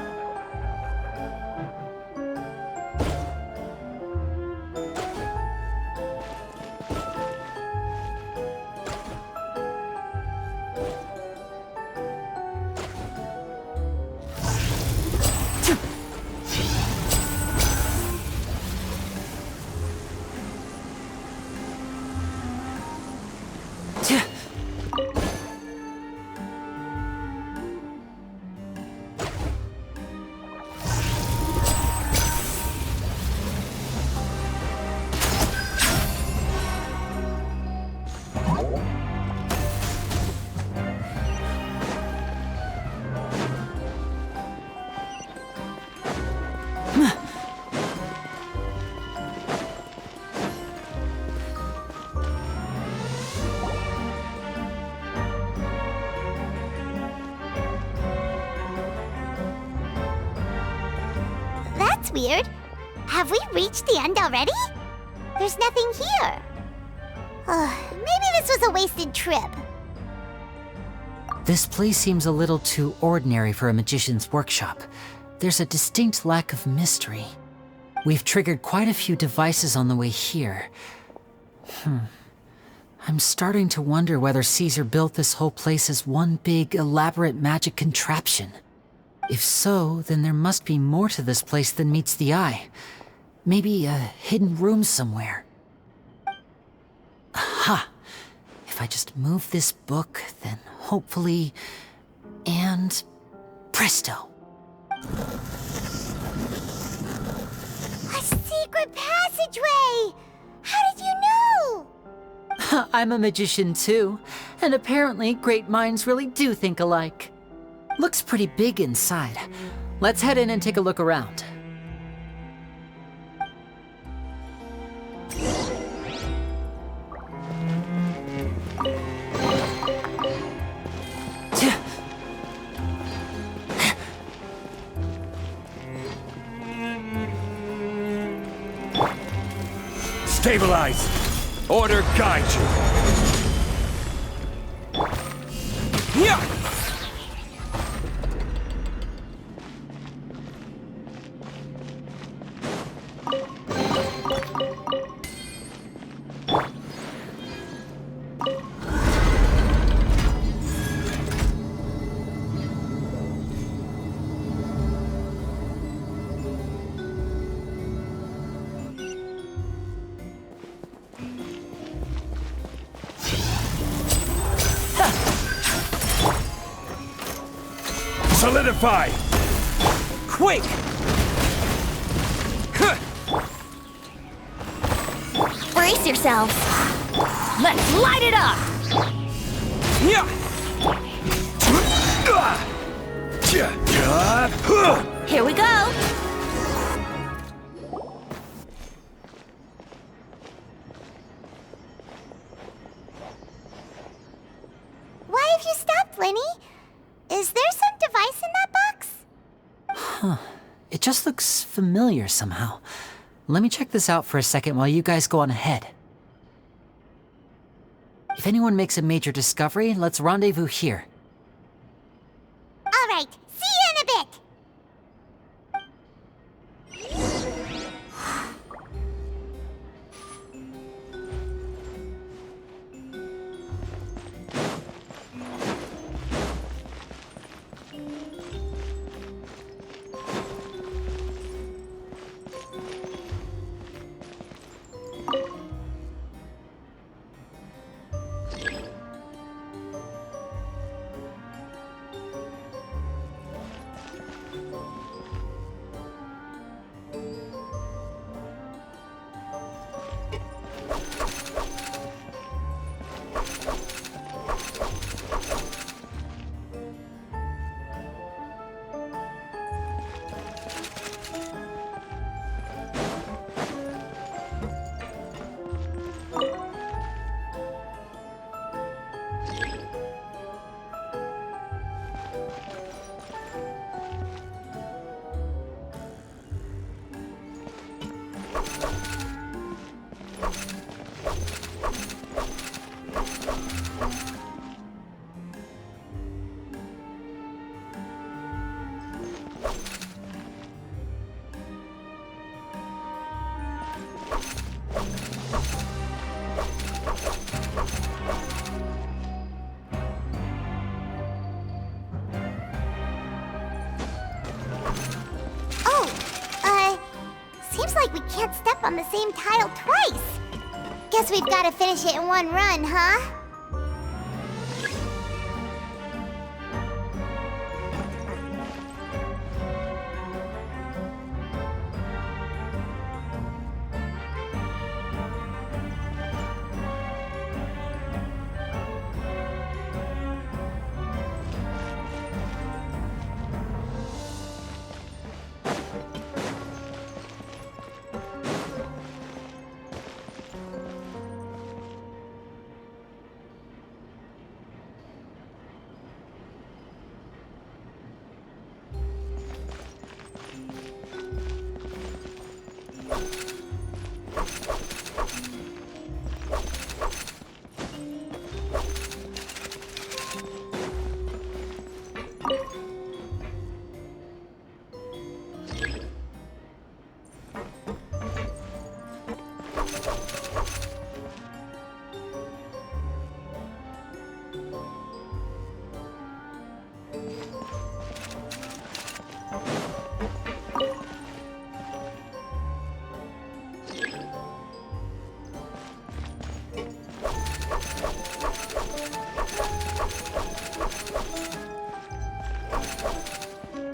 Speaker 3: That's weird. Have we reached the end already? There's nothing here. Maybe this was a wasted trip.
Speaker 5: This place seems a little too ordinary for a magician's workshop. There's a distinct lack of mystery. We've triggered quite a few devices on the way here. I'm starting to wonder whether Caesar built this whole place as one big, elaborate magic contraption. If so, then there must be more to this place than meets the eye. Maybe a hidden room somewhere. Aha! If I just move this book, then hopefully... and... presto!
Speaker 3: A secret passageway! How did you know?
Speaker 5: I'm a magician too, and apparently great minds really do think alike. Looks pretty big inside. Let's head in and take a look around.
Speaker 13: Stabilize! Order guide you! Yeah! Solidify! Quick!
Speaker 1: Brace yourselves. Let's light it up! Here we go!
Speaker 3: Why have you stopped, Lyney? Is there some device in that box?
Speaker 5: Huh. It just looks familiar somehow. Let me check this out for a second while you guys go on ahead. If anyone makes a major discovery, let's rendezvous here.
Speaker 3: All right, see you in a bit! Seems like we can't step on the same tile twice. Guess we've got to finish it in one run, huh?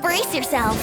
Speaker 1: Brace yourselves.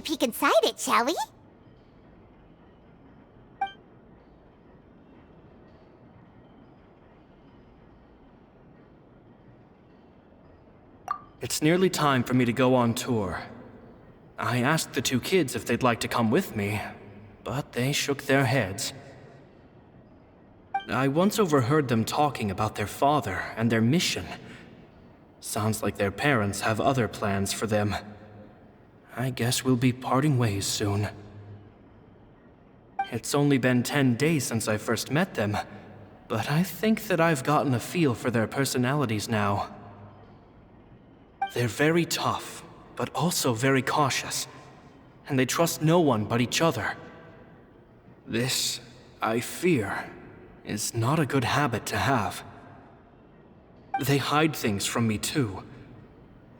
Speaker 3: peek inside it, shall we?
Speaker 14: It's nearly time for me to go on tour. I asked the two kids if they'd like to come with me, but they shook their heads. I once overheard them talking about their father and their mission. Sounds like their parents have other plans for them. I guess we'll be parting ways soon. It's only been 10 days since I first met them, but I think that I've gotten a feel for their personalities now. They're very tough, but also very cautious, and they trust no one but each other. This, I fear, is not a good habit to have. They hide things from me too.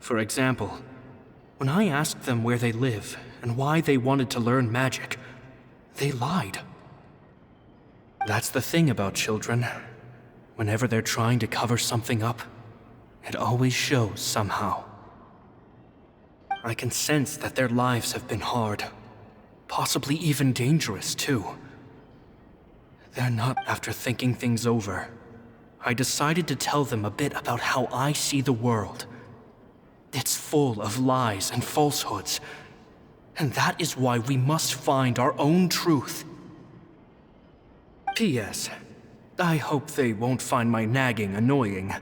Speaker 14: For example, when I asked them where they live and why they wanted to learn magic, they lied. That's the thing about children. Whenever they're trying to cover something up, it always shows somehow. I can sense that their lives have been hard, possibly even dangerous too. They're not. After thinking things over, I decided to tell them a bit about how I see the world. It's full of lies and falsehoods, and that is why we must find our own truth. P.S. I hope they won't find my nagging annoying.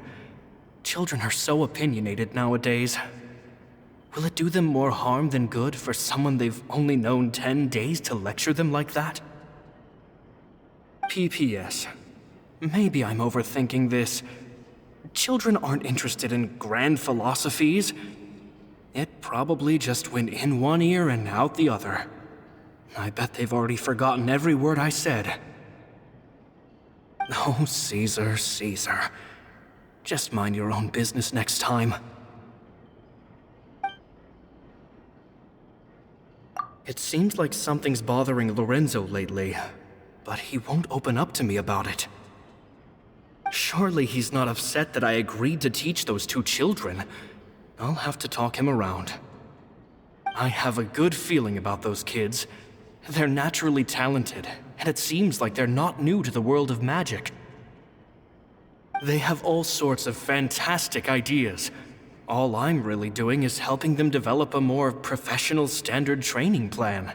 Speaker 14: Children are so opinionated nowadays. Will it do them more harm than good for someone they've only known 10 days to lecture them like that? P.P.S. Maybe I'm overthinking this. Children aren't interested in grand philosophies. It probably just went in one ear and out the other. I bet they've already forgotten every word I said. Oh, Caesar, Caesar. Just mind your own business next time. It seems like something's bothering Lorenzo lately, but he won't open up to me about it. Surely he's not upset that I agreed to teach those two children. I'll have to talk him around. I have a good feeling about those kids. They're naturally talented, and it seems like they're not new to the world of magic. They have all sorts of fantastic ideas. All I'm really doing is helping them develop a more professional standard training plan.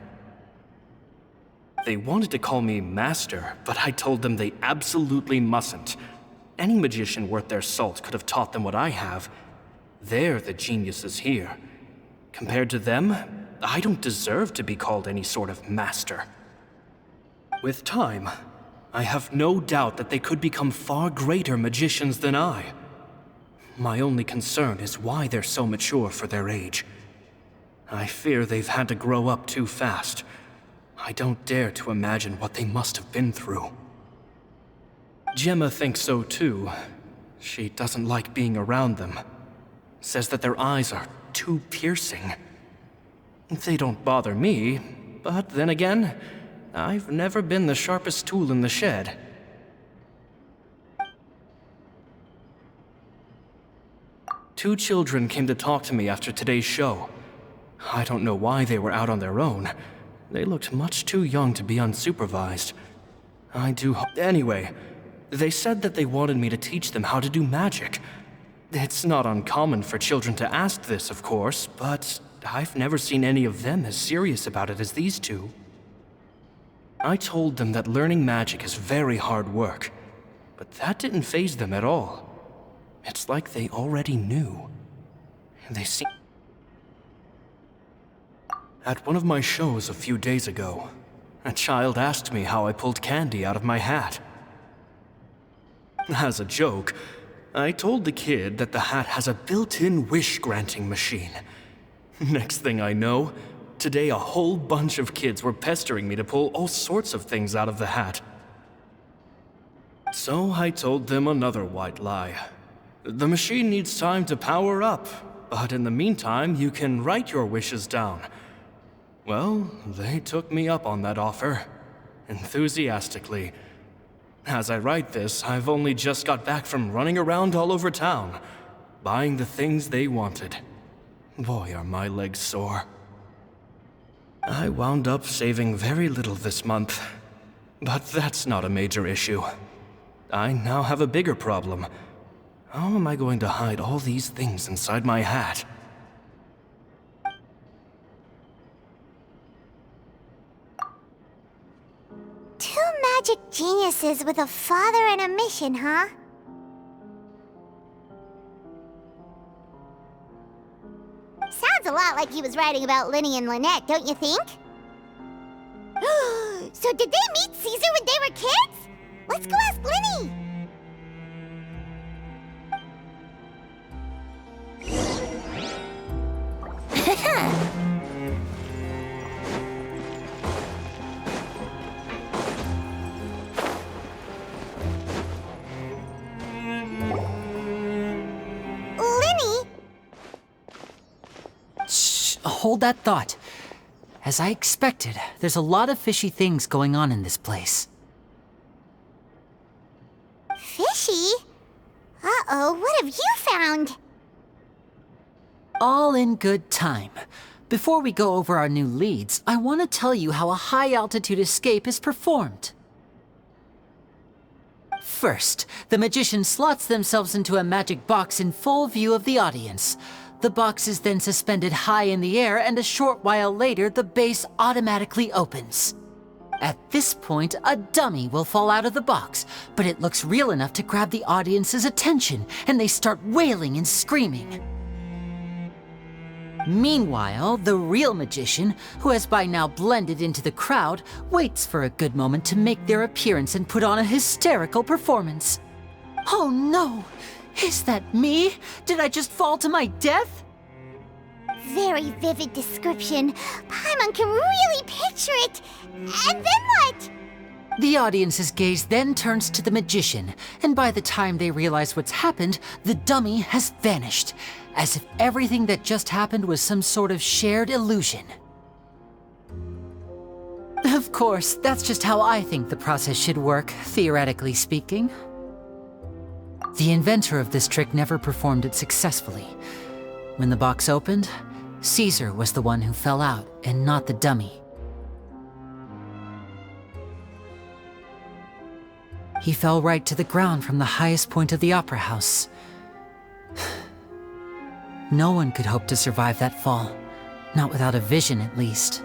Speaker 14: They wanted to call me Master, but I told them they absolutely mustn't. Any magician worth their salt could have taught them what I have. They're the geniuses here. Compared to them, I don't deserve to be called any sort of master. With time, I have no doubt that they could become far greater magicians than I. My only concern is why they're so mature for their age. I fear they've had to grow up too fast. I don't dare to imagine what they must have been through. Gemma thinks so too. She doesn't like being around them. Says that their eyes are too piercing. They don't bother me, but then again, I've never been the sharpest tool in the shed. Two children came to talk to me after today's show. I don't know why they were out on their own. They looked much too young to be unsupervised. I do hope. Anyway, they said that they wanted me to teach them how to do magic. It's not uncommon for children to ask this, of course, but I've never seen any of them as serious about it as these two. I told them that learning magic is very hard work, but that didn't faze them at all. It's like they already knew. They seem... At one of my shows a few days ago, a child asked me how I pulled candy out of my hat. As a joke, I told the kid that the hat has a built-in wish-granting machine. Next thing I know, today a whole bunch of kids were pestering me to pull all sorts of things out of the hat. So I told them another white lie. The machine needs time to power up, but in the meantime, you can write your wishes down. Well, they took me up on that offer, enthusiastically. As I write this, I've only just got back from running around all over town, buying the things they wanted. Boy, are my legs sore. I wound up saving very little this month. But that's not a major issue. I now have a bigger problem. How am I going to hide all these things inside my hat?
Speaker 3: Two magic geniuses with a father and a mission, huh? Sounds a lot like he was writing about Lyney and Lynette, don't you think? So did they meet Caesar when they were kids? Let's go ask Lyney! Lyney?
Speaker 5: Shh, hold that thought. As I expected, there's a lot of fishy things going on in this place.
Speaker 3: Fishy? Uh-oh, what have you found?
Speaker 5: All in good time. Before we go over our new leads, I want to tell you how a high-altitude escape is performed. First, the magician slots themselves into a magic box in full view of the audience. The box is then suspended high in the air, and a short while later, the base automatically opens. At this point, a dummy will fall out of the box, but it looks real enough to grab the audience's attention, and they start wailing and screaming. Meanwhile, the real magician, who has by now blended into the crowd, waits for a good moment to make their appearance and put on a hysterical performance. Oh no! Is that me? Did I just fall to my death?
Speaker 3: Very vivid description. Paimon can really picture it. And then what?
Speaker 5: The audience's gaze then turns to the magician, and by the time they realize what's happened, the dummy has vanished, as if everything that just happened was some sort of shared illusion. Of course, that's just how I think the process should work, theoretically speaking. The inventor of this trick never performed it successfully. When the box opened, Caesar was the one who fell out, and not the dummy. He fell right to the ground from the highest point of the opera house. No one could hope to survive that fall, not without a vision at least.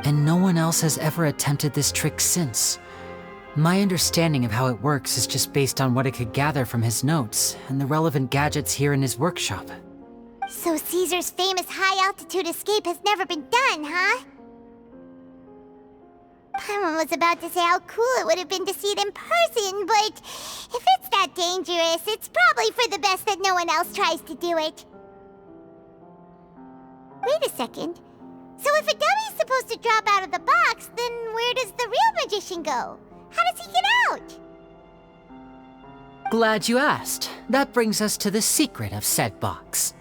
Speaker 5: And no one else has ever attempted this trick since. My understanding of how it works is just based on what I could gather from his notes and the relevant gadgets here in his workshop.
Speaker 3: So Caesar's famous high-altitude escape has never been done, huh? Paimon was about to say how cool it would have been to see it in person, but if it's that dangerous, it's probably for the best that no one else tries to do it. Wait a second. So if a dummy's supposed to drop out of the box, then where does the real magician go? How does he get out?
Speaker 5: Glad you asked. That brings us to the secret of said box.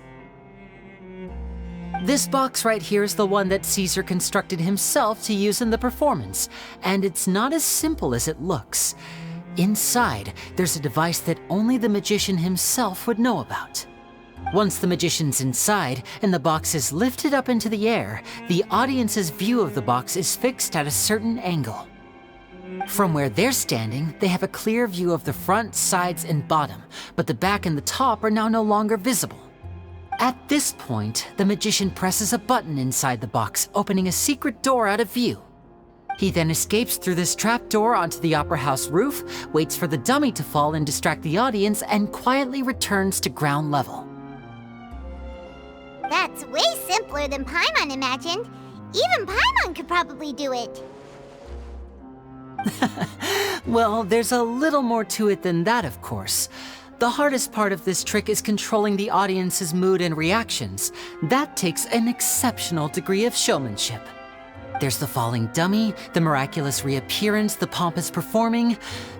Speaker 5: This box right here is the one that Caesar constructed himself to use in the performance, and it's not as simple as it looks. Inside, there's a device that only the magician himself would know about. Once the magician's inside and the box is lifted up into the air, the audience's view of the box is fixed at a certain angle. From where they're standing, they have a clear view of the front, sides, and bottom, but the back and the top are now no longer visible. At this point, the magician presses a button inside the box, opening a secret door out of view. He then escapes through this trap door onto the opera house roof, waits for the dummy to fall and distract the audience, and quietly returns to ground level.
Speaker 3: That's way simpler than Paimon imagined. Even Paimon could probably do it.
Speaker 5: Well, there's a little more to it than that, of course. The hardest part of this trick is controlling the audience's mood and reactions. That takes an exceptional degree of showmanship. There's the falling dummy, the miraculous reappearance, the pompous performing.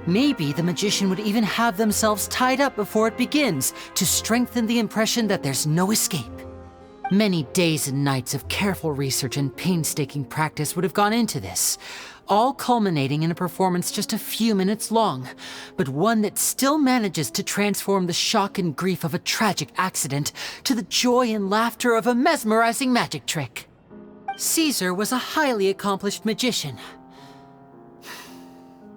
Speaker 5: Maybe the magician would even have themselves tied up before it begins to strengthen the impression that there's no escape. Many days and nights of careful research and painstaking practice would have gone into this, all culminating in a performance just a few minutes long, but one that still manages to transform the shock and grief of a tragic accident to the joy and laughter of a mesmerizing magic trick. Caesar was a highly accomplished magician.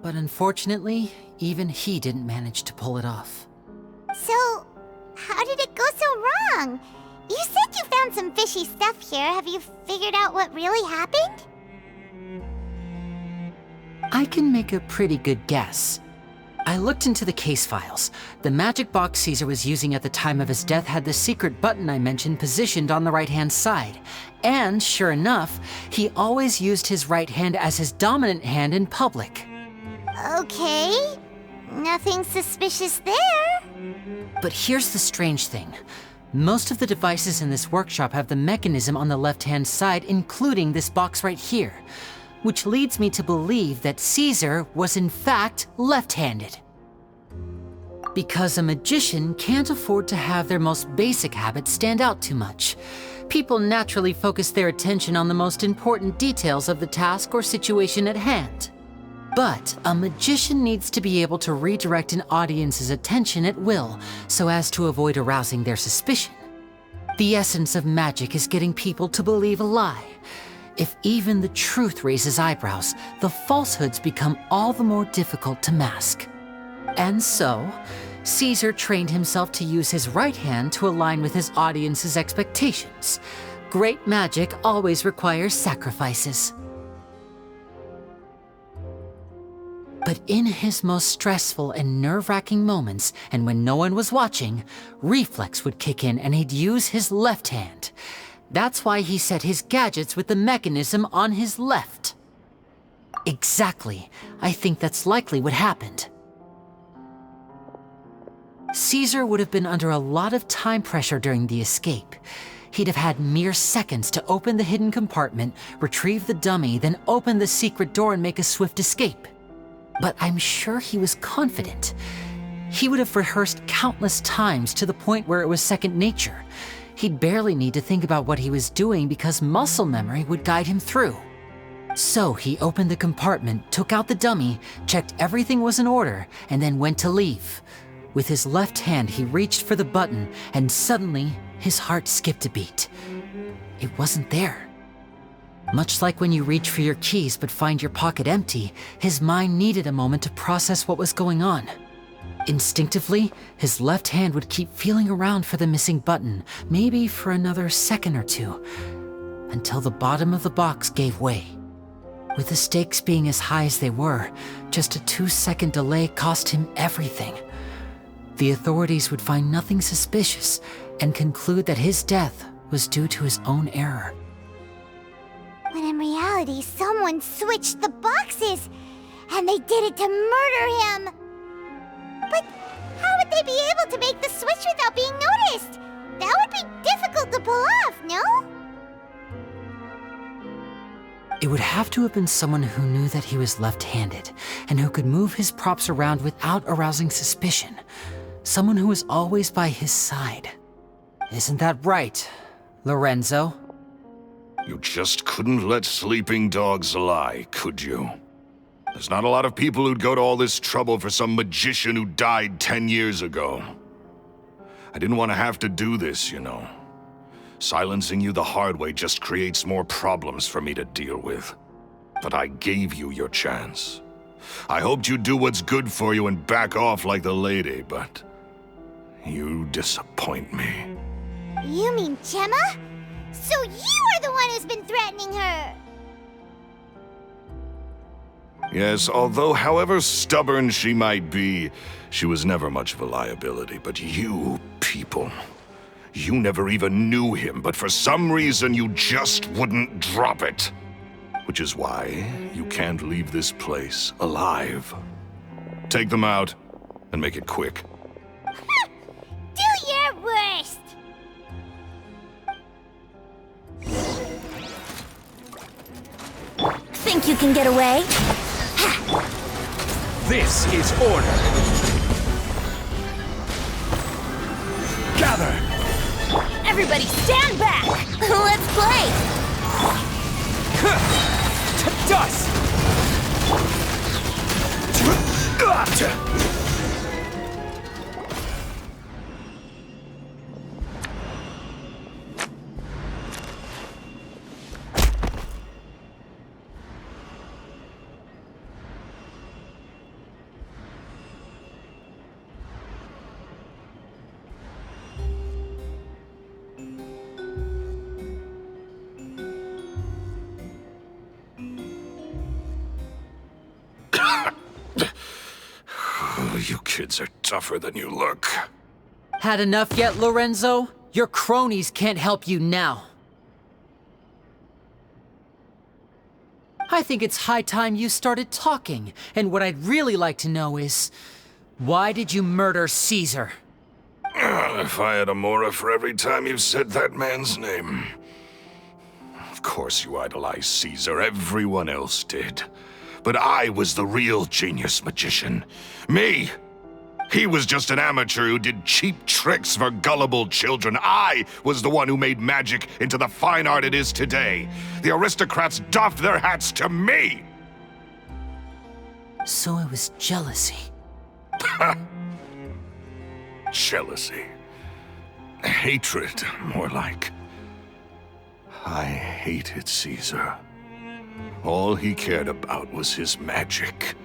Speaker 5: But unfortunately, even he didn't manage to pull it off.
Speaker 3: So, how did it go so wrong? You said you found some fishy stuff here. Have you figured out what really happened?
Speaker 5: I can make a pretty good guess. I looked into the case files. The magic box Caesar was using at the time of his death had the secret button I mentioned positioned on the right-hand side. And sure enough, he always used his right hand as his dominant hand in public.
Speaker 3: Okay. Nothing suspicious there.
Speaker 5: But here's the strange thing. Most of the devices in this workshop have the mechanism on the left-hand side, including this box right here, which leads me to believe that Caesar was in fact left-handed. Because a magician can't afford to have their most basic habits stand out too much. People naturally focus their attention on the most important details of the task or situation at hand. But a magician needs to be able to redirect an audience's attention at will so as to avoid arousing their suspicion. The essence of magic is getting people to believe a lie. If even the truth raises eyebrows, the falsehoods become all the more difficult to mask. And so, Caesar trained himself to use his right hand to align with his audience's expectations. Great magic always requires sacrifices. But in his most stressful and nerve-wracking moments, and when no one was watching, reflex would kick in and he'd use his left hand. That's why he set his gadgets with the mechanism on his left. Exactly. I think that's likely what happened. Caesar would have been under a lot of time pressure during the escape. He'd have had mere seconds to open the hidden compartment, retrieve the dummy, then open the secret door and make a swift escape. But I'm sure he was confident. He would have rehearsed countless times to the point where it was second nature. He'd barely need to think about what he was doing because muscle memory would guide him through. So he opened the compartment, took out the dummy, checked everything was in order, and then went to leave. With his left hand, he reached for the button, and suddenly, his heart skipped a beat. It wasn't there. Much like when you reach for your keys but find your pocket empty, his mind needed a moment to process what was going on. Instinctively, his left hand would keep feeling around for the missing button, maybe for another second or two, until the bottom of the box gave way. With the stakes being as high as they were, just a 2-second delay cost him everything. The authorities would find nothing suspicious and conclude that his death was due to his own error.
Speaker 3: When in reality, someone switched the boxes, and they did it to murder him. But how would they be able to make the switch without being noticed? That would be difficult to pull off, no?
Speaker 5: It would have to have been someone who knew that he was left-handed, and who could move his props around without arousing suspicion. Someone who was always by his side. Isn't that right, Lorenzo?
Speaker 2: You just couldn't let sleeping dogs lie, could you? There's not a lot of people who'd go to all this trouble for some magician who died 10 years ago. I didn't want to have to do this, you know. Silencing you the hard way just creates more problems for me to deal with. But I gave you your chance. I hoped you'd do what's good for you and back off like the lady, but you disappoint me.
Speaker 3: You mean Gemma? So you are the one who's been threatening her!
Speaker 2: Yes, although however stubborn she might be, she was never much of a liability. But you people, you never even knew him, but for some reason you just wouldn't drop it. Which is why you can't leave this place alive. Take them out, and make it quick.
Speaker 3: Do your worst!
Speaker 1: Think you can get away?
Speaker 13: This is order. Gather!
Speaker 7: Everybody stand back!
Speaker 1: Let's play!
Speaker 8: To dust!
Speaker 2: You kids are tougher than you look.
Speaker 5: Had enough yet, Lorenzo? Your cronies can't help you now. I think it's high time you started talking, and what I'd really like to know is, why did you murder Caesar?
Speaker 2: If I had a mora for every time you said that man's name. Of course you idolized Caesar, everyone else did. But I was the real genius magician. Me! He was just an amateur who did cheap tricks for gullible children. I was the one who made magic into the fine art it is today. The aristocrats doffed their hats to me!
Speaker 5: So it was jealousy.
Speaker 2: Jealousy. Hatred, more like. I hated Caesar. All he cared about was his magic.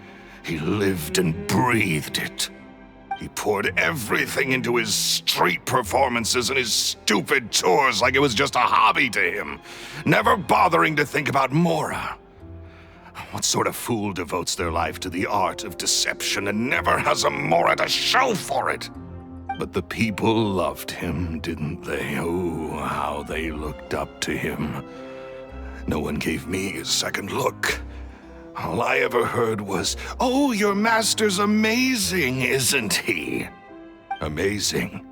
Speaker 2: He lived and breathed it. He poured everything into his street performances and his stupid tours like it was just a hobby to him, never bothering to think about mora. What sort of fool devotes their life to the art of deception and never has a mora to show for it? But the people loved him, didn't they? Oh, how they looked up to him. No one gave me a second look. All I ever heard was, "Oh, your master's amazing, isn't he?" Amazing.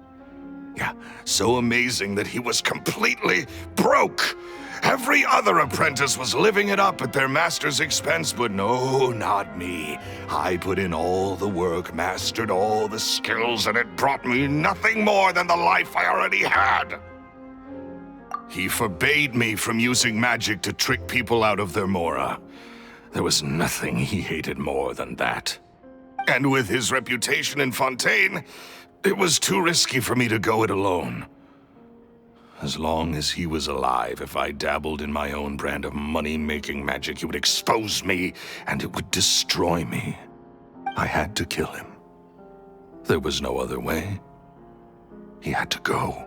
Speaker 2: Yeah, so amazing that he was completely broke. Every other apprentice was living it up at their master's expense, but no, not me. I put in all the work, mastered all the skills, and it brought me nothing more than the life I already had. He forbade me from using magic to trick people out of their mora. There was nothing he hated more than that. And with his reputation in Fontaine, it was too risky for me to go it alone. As long as he was alive, if I dabbled in my own brand of money-making magic, he would expose me, and it would destroy me. I had to kill him. There was no other way. He had to go.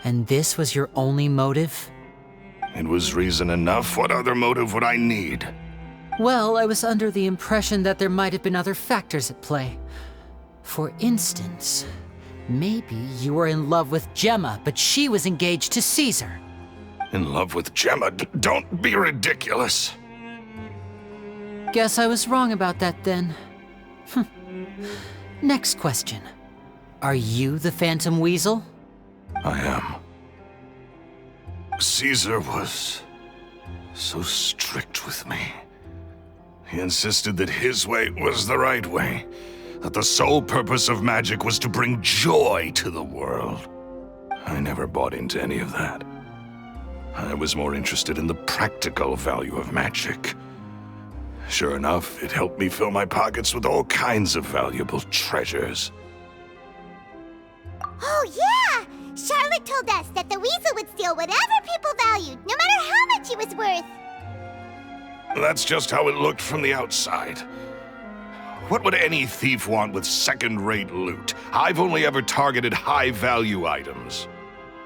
Speaker 5: And this was your only motive?
Speaker 2: It was reason enough. What other motive would I need?
Speaker 5: Well, I was under the impression that there might have been other factors at play. For instance, maybe you were in love with Gemma, but she was engaged to Caesar.
Speaker 2: In love with Gemma? Don't be ridiculous.
Speaker 5: Guess I was wrong about that then. Next question. Are you the Phantom Weasel?
Speaker 2: I am. Caesar was so strict with me. He insisted that his way was the right way, that the sole purpose of magic was to bring joy to the world. I never bought into any of that. I was more interested in the practical value of magic. Sure enough, it helped me fill my pockets with all kinds of valuable treasures.
Speaker 3: Oh, yeah! Charlotte told us that the weasel would steal whatever people valued, no matter how much it was worth.
Speaker 2: That's just how it looked from the outside. What would any thief want with second-rate loot? I've only ever targeted high-value items.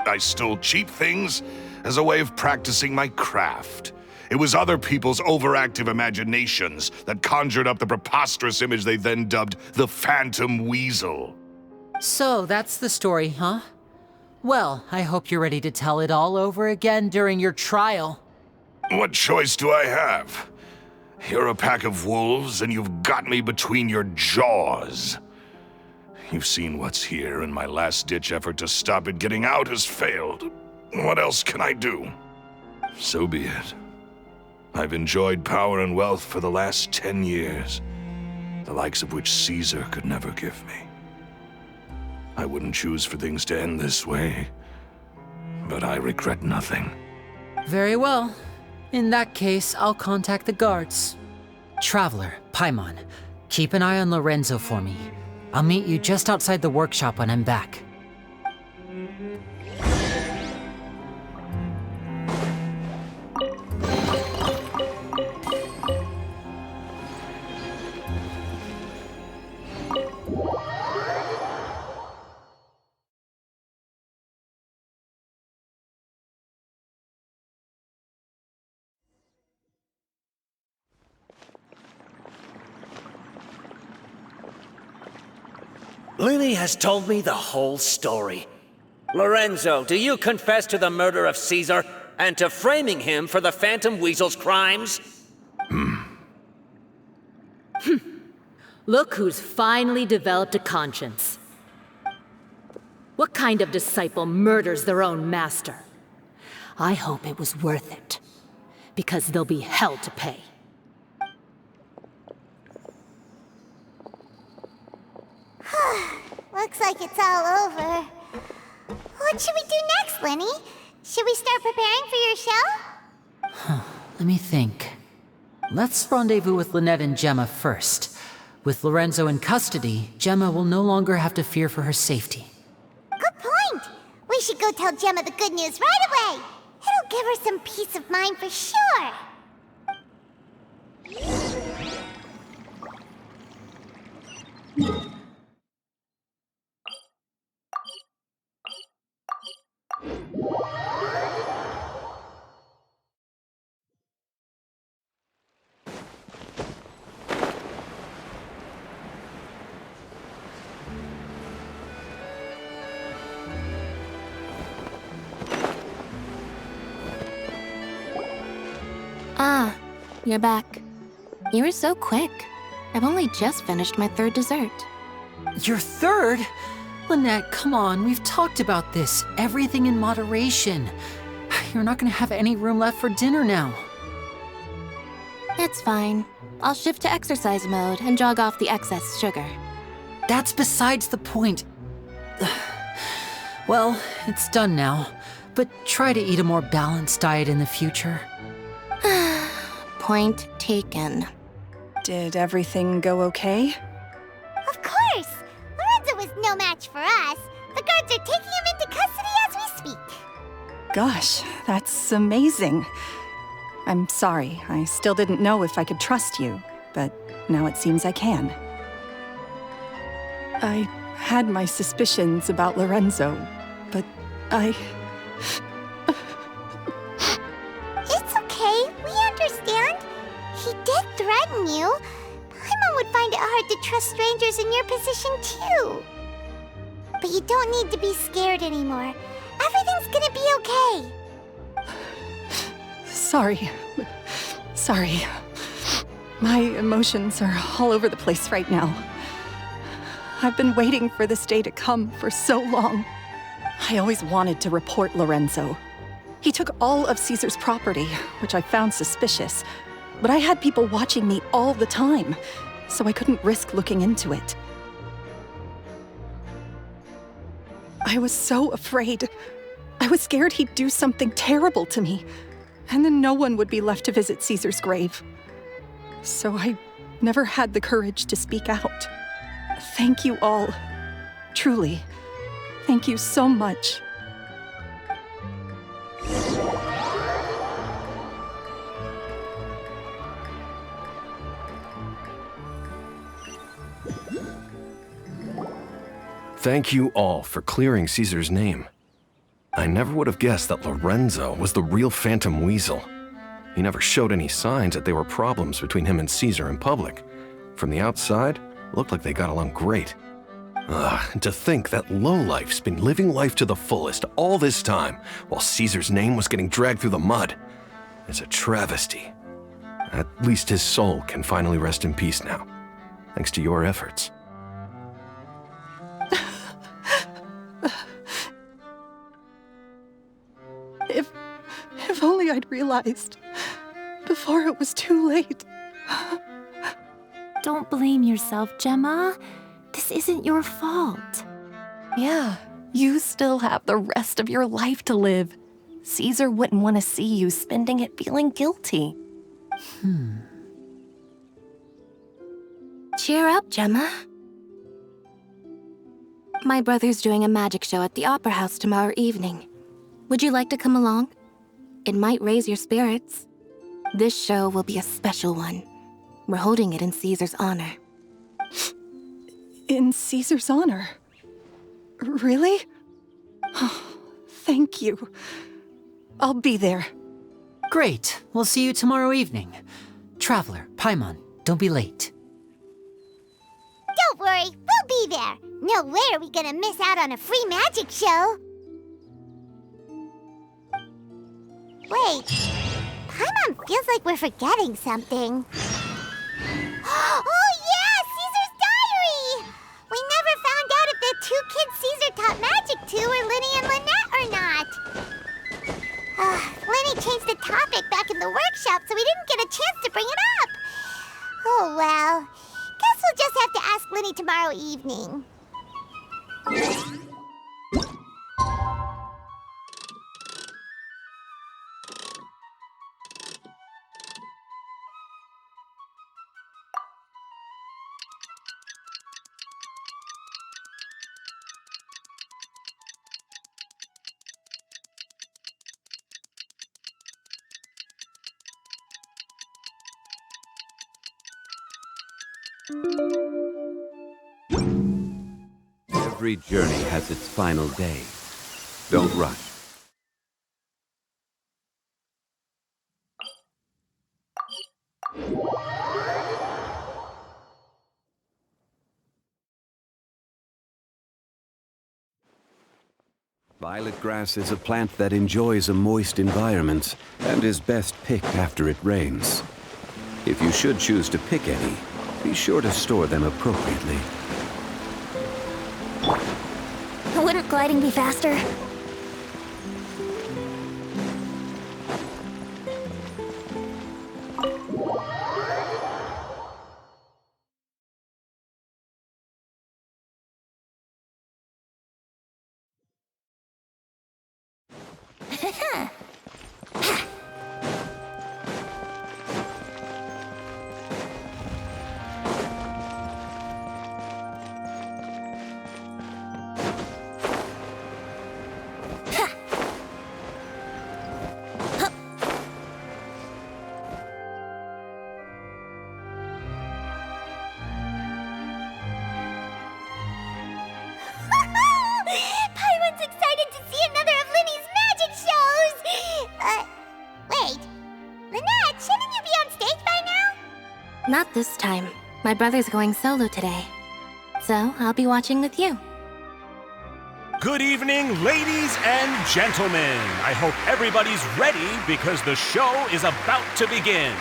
Speaker 2: I stole cheap things as a way of practicing my craft. It was other people's overactive imaginations that conjured up the preposterous image they then dubbed the Phantom Weasel.
Speaker 5: So that's the story, huh? Well, I hope you're ready to tell it all over again during your trial.
Speaker 2: What choice do I have? You're a pack of wolves, and you've got me between your jaws. You've seen what's here, and my last-ditch effort to stop it getting out has failed. What else can I do? So be it. I've enjoyed power and wealth for the last 10 years, the likes of which Caesar could never give me. I wouldn't choose for things to end this way. But I regret nothing.
Speaker 5: Very well. In that case, I'll contact the guards. Traveler, Paimon, keep an eye on Lorenzo for me. I'll meet you just outside the workshop when I'm back.
Speaker 15: Lyney has told me the whole story. Lorenzo, do you confess to the murder of Caesar and to framing him for the Phantom Weasel's crimes?
Speaker 7: Look who's finally developed a conscience. What kind of disciple murders their own master? I hope it was worth it, because there'll be hell to pay.
Speaker 3: Looks like it's all over. What should we do next, Lyney? Should we start preparing for your show?
Speaker 5: Let me think. Let's rendezvous with Lynette and Gemma first. With Lorenzo in custody, Gemma will no longer have to fear for her safety.
Speaker 3: Good point. We should go tell Gemma the good news right away. It'll give her some peace of mind for sure.
Speaker 10: Ah, you're back. You were so quick. I've only just finished my third dessert.
Speaker 5: Your third? Lynette, come on, we've talked about this. Everything in moderation. You're not gonna have any room left for dinner now.
Speaker 10: It's fine. I'll shift to exercise mode and jog off the excess sugar.
Speaker 5: That's besides the point. Well, it's done now, but try to eat a more balanced diet in the future.
Speaker 10: Point taken.
Speaker 9: Did everything go okay?
Speaker 3: Of course! Lorenzo was no match for us. The guards are taking him into custody as we speak.
Speaker 9: Gosh, that's amazing. I'm sorry, I still didn't know if I could trust you, but now it seems I can. I had my suspicions about Lorenzo, but
Speaker 3: It's okay, we understand. He did threaten you. Paimon would find it hard to trust strangers in your position too. But you don't need to be scared anymore. Everything's gonna be okay.
Speaker 9: Sorry. My emotions are all over the place right now. I've been waiting for this day to come for so long. I always wanted to report Lorenzo. He took all of Caesar's property, which I found suspicious, but I had people watching me all the time, so I couldn't risk looking into it. I was so afraid. I was scared he'd do something terrible to me, and then no one would be left to visit Caesar's grave. So I never had the courage to speak out. Thank you all. Truly. Thank you so much.
Speaker 6: Thank you all for clearing Caesar's name. I never would have guessed that Lorenzo was the real Phantom Weasel. He never showed any signs that there were problems between him and Caesar in public. From the outside, it looked like they got along great. And to think that lowlife's been living life to the fullest all this time while Caesar's name was getting dragged through the mud. It's a travesty. At least his soul can finally rest in peace now, thanks to your efforts.
Speaker 9: If only I'd realized before it was too late.
Speaker 7: Don't blame yourself, Gemma. This isn't your fault.
Speaker 16: Yeah, you still have the rest of your life to live. Caesar wouldn't want to see you spending it feeling guilty.
Speaker 10: Cheer up, Gemma. My brother's doing a magic show at the Opera House tomorrow evening. Would you like to come along? It might raise your spirits. This show will be a special one. We're holding it in Caesar's honor.
Speaker 9: In Caesar's honor? Really? Oh, thank you. I'll be there.
Speaker 5: Great. We'll see you tomorrow evening. Traveler, Paimon, don't be late.
Speaker 3: Don't worry, we'll be there. No way are we gonna miss out on a free magic show. Wait, Paimon feels like we're forgetting something. Oh yeah, Caesar's diary! We never found out if the two kids Caesar taught magic to were Lyney and Lynette or not. Lyney changed the topic back in the workshop, so we didn't get a chance to bring it up. Oh well, guess we'll just have to ask Lyney tomorrow evening.
Speaker 17: Every journey has its final day. Don't rush. Violet grass is a plant that enjoys a moist environment and is best picked after it rains. If you should choose to pick any, be sure to store them appropriately.
Speaker 1: Wouldn't gliding be faster?
Speaker 10: Not this time. My brother's going solo today. So, I'll be watching with you.
Speaker 18: Good evening, ladies and gentlemen. I hope everybody's ready because the show is about to begin.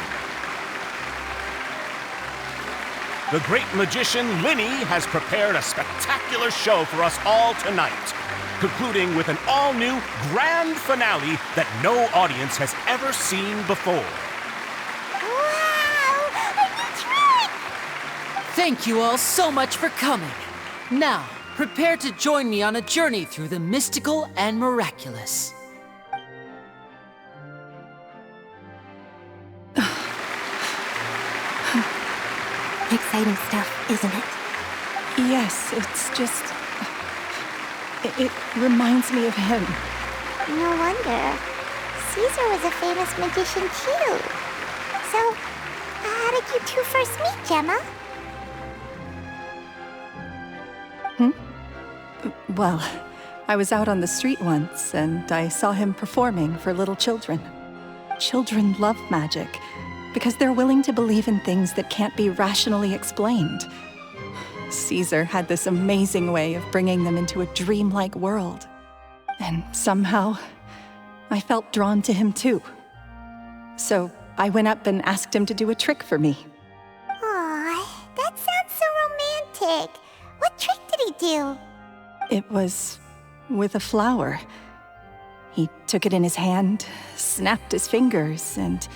Speaker 18: The great magician Lyney has prepared a spectacular show for us all tonight, concluding with an all-new grand finale that no audience has ever seen before.
Speaker 5: Thank you all so much for coming. Now, prepare to join me on a journey through the mystical and miraculous.
Speaker 10: Exciting stuff, isn't it?
Speaker 9: Yes, it's just... It reminds me of him.
Speaker 3: No wonder. Caesar was a famous magician too. So, how did you two first meet, Gemma?
Speaker 9: Well, I was out on the street once, and I saw him performing for little children. Children love magic, because they're willing to believe in things that can't be rationally explained. Caesar had this amazing way of bringing them into a dreamlike world. And somehow, I felt drawn to him too. So I went up and asked him to do a trick for me.
Speaker 3: Aw, that sounds so romantic. What trick did he do?
Speaker 9: It was with a flower. He took it in his hand, snapped his fingers, and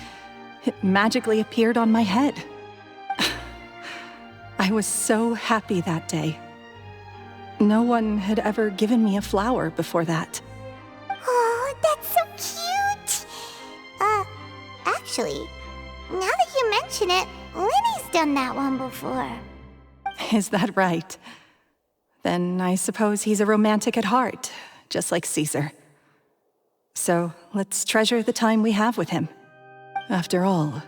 Speaker 9: it magically appeared on my head. I was so happy that day. No one had ever given me a flower before that.
Speaker 3: Oh, that's so cute! Actually, now that you mention it, Lyney's done that one before.
Speaker 9: Is that right? Then I suppose he's a romantic at heart, just like Caesar. So let's treasure the time we have with him. After all,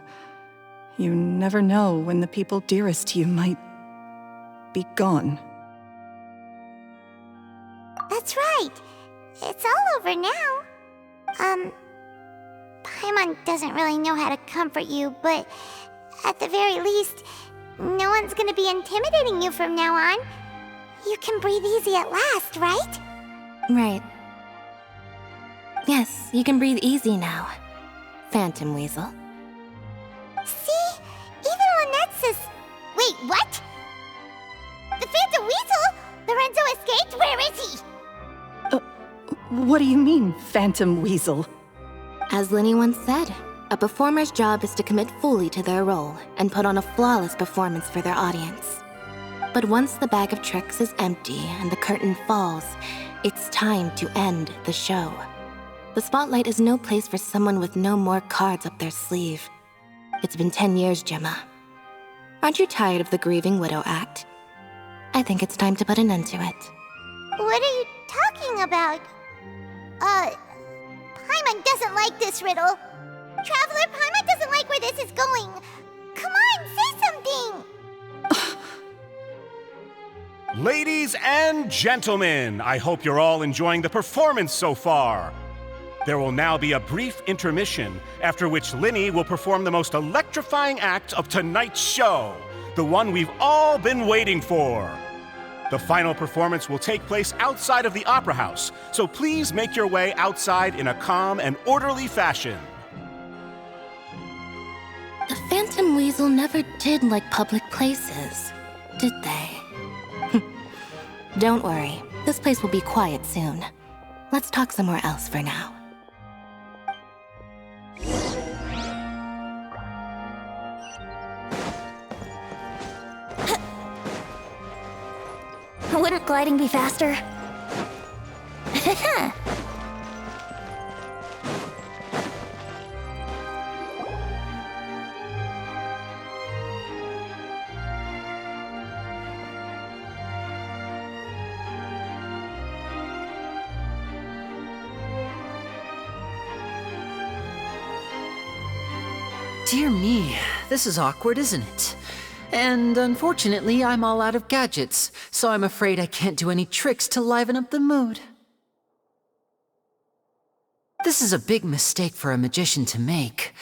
Speaker 9: you never know when the people dearest to you might be gone.
Speaker 3: That's right. It's all over now. Paimon doesn't really know how to comfort you, but at the very least, no one's gonna be intimidating you from now on. You can breathe easy at last, right?
Speaker 10: Right. Yes, you can breathe easy now, Phantom Weasel.
Speaker 3: See? Even Lynette says... Wait, what? The Phantom Weasel? Lorenzo escaped? Where is he?
Speaker 9: What do you mean, Phantom Weasel?
Speaker 10: As Lyney once said, a performer's job is to commit fully to their role and put on a flawless performance for their audience. But once the bag of tricks is empty and the curtain falls, it's time to end the show. The spotlight is no place for someone with no more cards up their sleeve. It's been 10 years, Gemma. Aren't you tired of the grieving widow act? I think it's time to put an end to it.
Speaker 3: What are you talking about? Paimon doesn't like this riddle. Traveler, Paimon doesn't like where this is going. Come on, say something!
Speaker 18: Ladies and gentlemen, I hope you're all enjoying the performance so far. There will now be a brief intermission, after which Lyney will perform the most electrifying act of tonight's show, the one we've all been waiting for. The final performance will take place outside of the Opera House, so please make your way outside in a calm and orderly fashion.
Speaker 10: The Phantom Weasel never did like public places, did they? Don't worry, this place will be quiet soon. Let's talk somewhere else for now.
Speaker 1: Wouldn't gliding be faster?
Speaker 5: Dear me, this is awkward, isn't it? And unfortunately, I'm all out of gadgets, so I'm afraid I can't do any tricks to liven up the mood. This is a big mistake for a magician to make,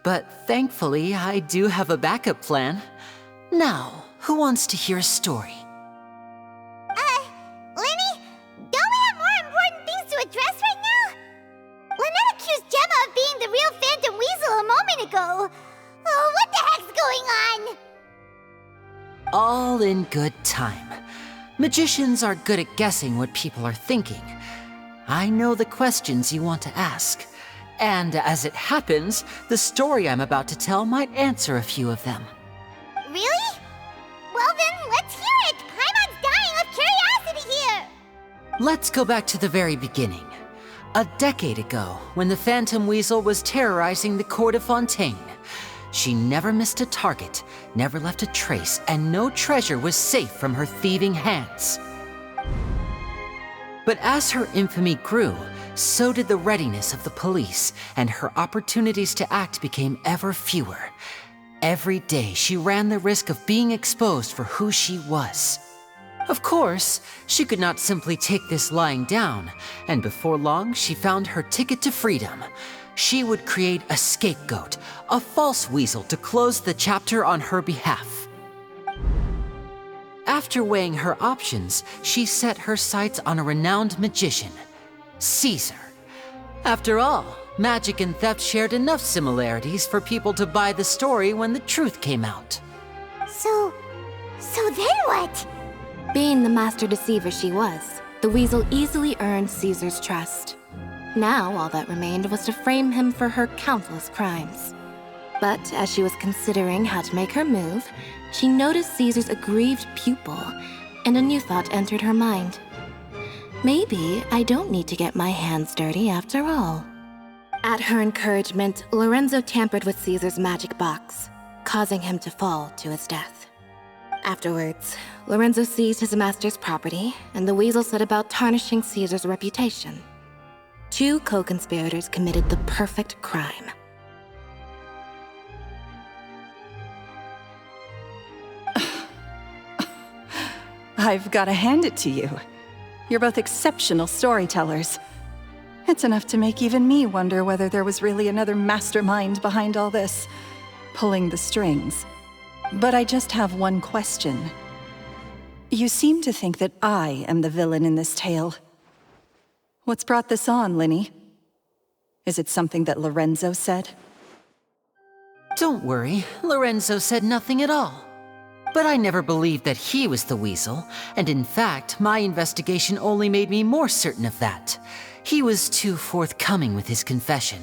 Speaker 5: but thankfully, I do have a backup plan. Now, who wants to hear a story?
Speaker 3: Lyney, don't we have more important things to address right now? Lynette accused Gemma of being the real Phantom Weasel a moment ago. Oh, what the heck's going on?
Speaker 5: All in good time. Magicians are good at guessing what people are thinking. I know the questions you want to ask. And as it happens, the story I'm about to tell might answer a few of them.
Speaker 3: Really? Well then, let's hear it! Paimon's dying of curiosity here!
Speaker 5: Let's go back to the very beginning. A decade ago, when the Phantom Weasel was terrorizing the court of Fontaine. She never missed a target, never left a trace, and no treasure was safe from her thieving hands. But as her infamy grew, so did the readiness of the police, and her opportunities to act became ever fewer. Every day, she ran the risk of being exposed for who she was. Of course, she could not simply take this lying down, and before long, she found her ticket to freedom. She would create a scapegoat, a false weasel to close the chapter on her behalf. After weighing her options, she set her sights on a renowned magician, Caesar. After all, magic and theft shared enough similarities for people to buy the story when the truth came out.
Speaker 3: So then what?
Speaker 10: Being the master deceiver she was, the weasel easily earned Caesar's trust. Now, all that remained was to frame him for her countless crimes. But as she was considering how to make her move, she noticed Caesar's aggrieved pupil and a new thought entered her mind. Maybe I don't need to get my hands dirty after all. At her encouragement, Lorenzo tampered with Caesar's magic box, causing him to fall to his death. Afterwards, Lorenzo seized his master's property, and the Weasel set about tarnishing Caesar's reputation. Two co-conspirators committed the perfect crime.
Speaker 9: I've got to hand it to you. You're both exceptional storytellers. It's enough to make even me wonder whether there was really another mastermind behind all this, pulling the strings. But I just have one question. You seem to think that I am the villain in this tale. What's brought this on, Lyney? Is it something that Lorenzo said?
Speaker 5: Don't worry, Lorenzo said nothing at all. But I never believed that he was the Weasel, and in fact, my investigation only made me more certain of that. He was too forthcoming with his confession,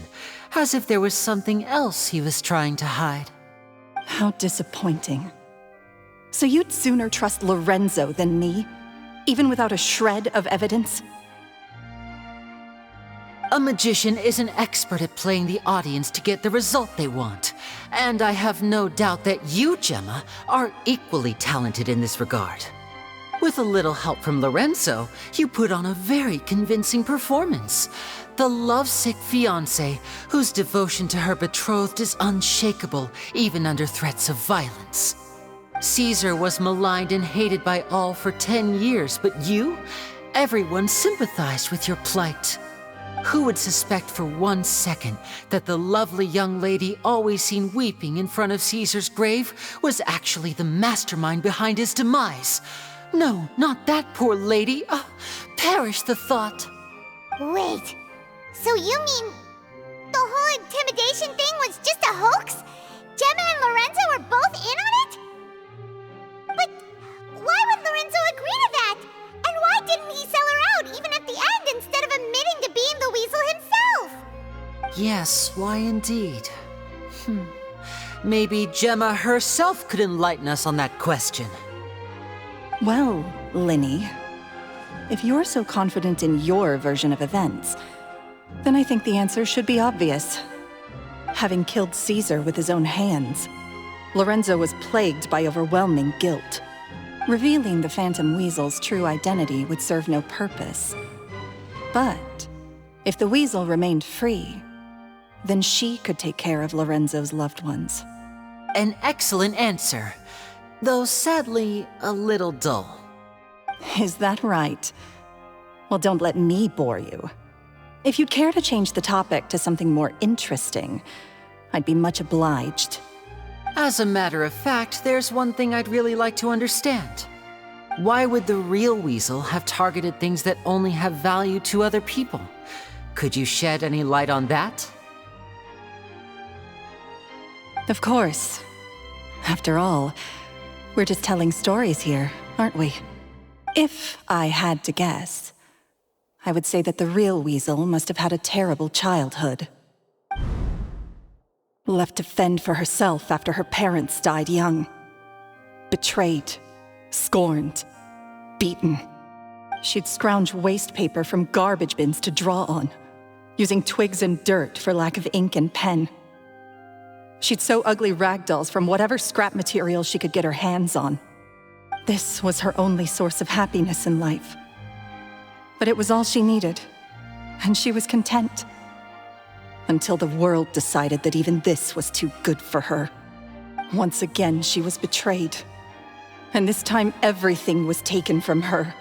Speaker 5: as if there was something else he was trying to hide.
Speaker 9: How disappointing. So you'd sooner trust Lorenzo than me, even without a shred of evidence?
Speaker 5: A magician is an expert at playing the audience to get the result they want. And I have no doubt that you, Gemma, are equally talented in this regard. With a little help from Lorenzo, you put on a very convincing performance. The lovesick fiancé, whose devotion to her betrothed is unshakable, even under threats of violence. Caesar was maligned and hated by all for 10 years, but you? Everyone sympathized with your plight. Who would suspect for 1 second that the lovely young lady always seen weeping in front of Caesar's grave was actually the mastermind behind his demise? No, not that poor lady. Perish the thought.
Speaker 3: Wait, so you mean the whole intimidation thing was just a hoax? Gemma and Lorenzo were both in on it? But why would Lorenzo agree to that? And why didn't he sell her out even at the end instead of admitting to being the Weasel himself?
Speaker 5: Yes, why indeed? Maybe Gemma herself could enlighten us on that question.
Speaker 9: Well, Lyney, if you're so confident in your version of events, then I think the answer should be obvious. Having killed Caesar with his own hands, Lorenzo was plagued by overwhelming guilt. Revealing the Phantom Weasel's true identity would serve no purpose. But if the Weasel remained free, then she could take care of Lorenzo's loved ones.
Speaker 5: An excellent answer, though sadly a little dull.
Speaker 9: Is that right? Well, don't let me bore you. If you'd care to change the topic to something more interesting, I'd be much obliged.
Speaker 5: As a matter of fact, there's one thing I'd really like to understand. Why would the real Weasel have targeted things that only have value to other people? Could you shed any light on that?
Speaker 9: Of course. After all, we're just telling stories here, aren't we? If I had to guess, I would say that the real Weasel must have had a terrible childhood. Left to fend for herself after her parents died young. Betrayed, scorned, beaten. She'd scrounge waste paper from garbage bins to draw on, using twigs and dirt for lack of ink and pen. She'd sew ugly rag dolls from whatever scrap material she could get her hands on. This was her only source of happiness in life. But it was all she needed, and she was content. Until the world decided that even this was too good for her. Once again, she was betrayed. And this time, everything was taken from her.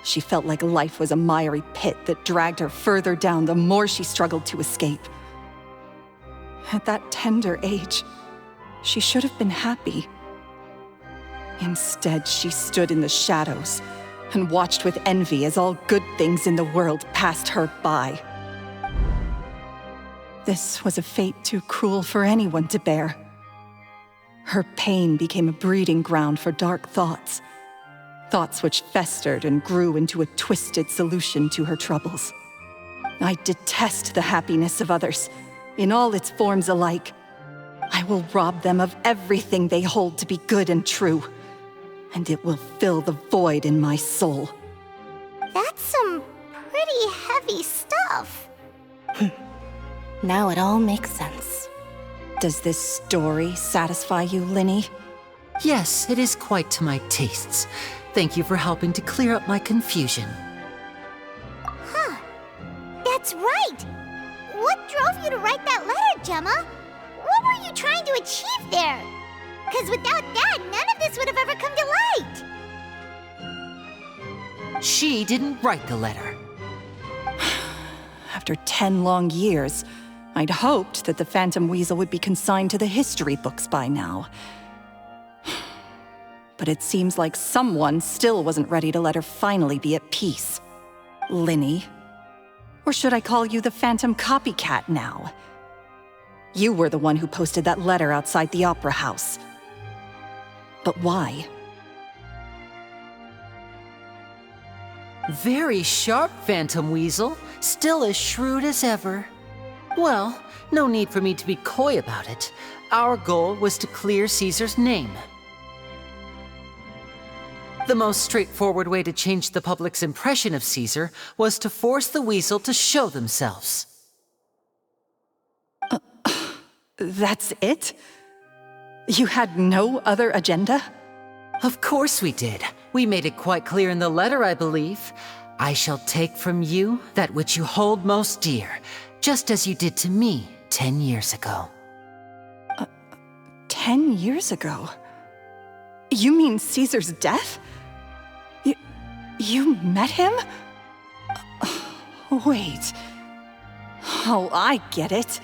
Speaker 9: She felt like life was a miry pit that dragged her further down the more she struggled to escape. At that tender age, she should have been happy. Instead, she stood in the shadows and watched with envy as all good things in the world passed her by. This was a fate too cruel for anyone to bear. Her pain became a breeding ground for dark thoughts. Thoughts which festered and grew into a twisted solution to her troubles. I detest the happiness of others, in all its forms alike. I will rob them of everything they hold to be good and true. and it will fill the void in my soul.
Speaker 3: That's some pretty heavy stuff.
Speaker 10: Now it all makes sense.
Speaker 9: Does this story satisfy you, Lyney?
Speaker 5: Yes, it is quite to my tastes. Thank you for helping to clear up my confusion.
Speaker 3: Huh. That's right. What drove you to write that letter, Gemma? What were you trying to achieve there? Because without that, none of this would have ever come to light.
Speaker 5: She didn't write the letter.
Speaker 9: After 10 long years, I'd hoped that the Phantom Weasel would be consigned to the history books by now. But it seems like someone still wasn't ready to let her finally be at peace. Lyney. Or should I call you the Phantom Copycat now? You were the one who posted that letter outside the Opera House. But why?
Speaker 5: Very sharp, Phantom Weasel. Still as shrewd as ever. Well, no need for me to be coy about it. Our goal was to clear Caesar's name. The most straightforward way to change the public's impression of Caesar was to force the Weasel to show themselves.
Speaker 9: That's it? You had no other agenda?
Speaker 5: Of course we did. We made it quite clear in the letter, I believe. I shall take from you that which you hold most dear, just as you did to me 10 years ago.
Speaker 9: 10 years ago? You mean Caesar's death? You met him? Wait. Oh, I get it.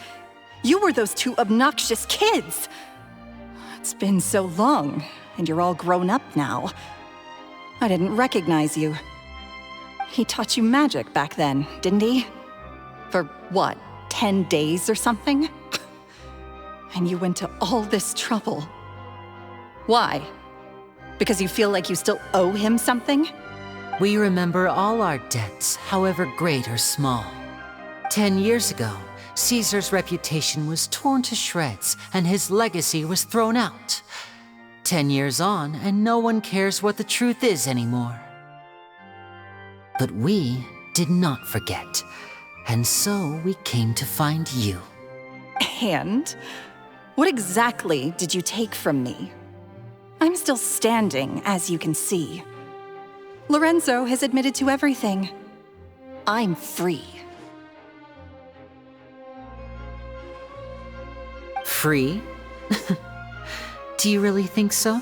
Speaker 9: You were those two obnoxious kids. It's been so long, and you're all grown up now. I didn't recognize you. He taught you magic back then, didn't he? For what, 10 days or something? And you went to all this trouble. Why? Because you feel like you still owe him something?
Speaker 5: We remember all our debts, however great or small. 10 years ago, Caesar's reputation was torn to shreds, and his legacy was thrown out. 10 years on, and no one cares what the truth is anymore. But we did not forget, and so we came to find you.
Speaker 9: And? What exactly did you take from me? I'm still standing, as you can see. Lorenzo has admitted to everything. I'm free.
Speaker 5: Free? Do you really think so?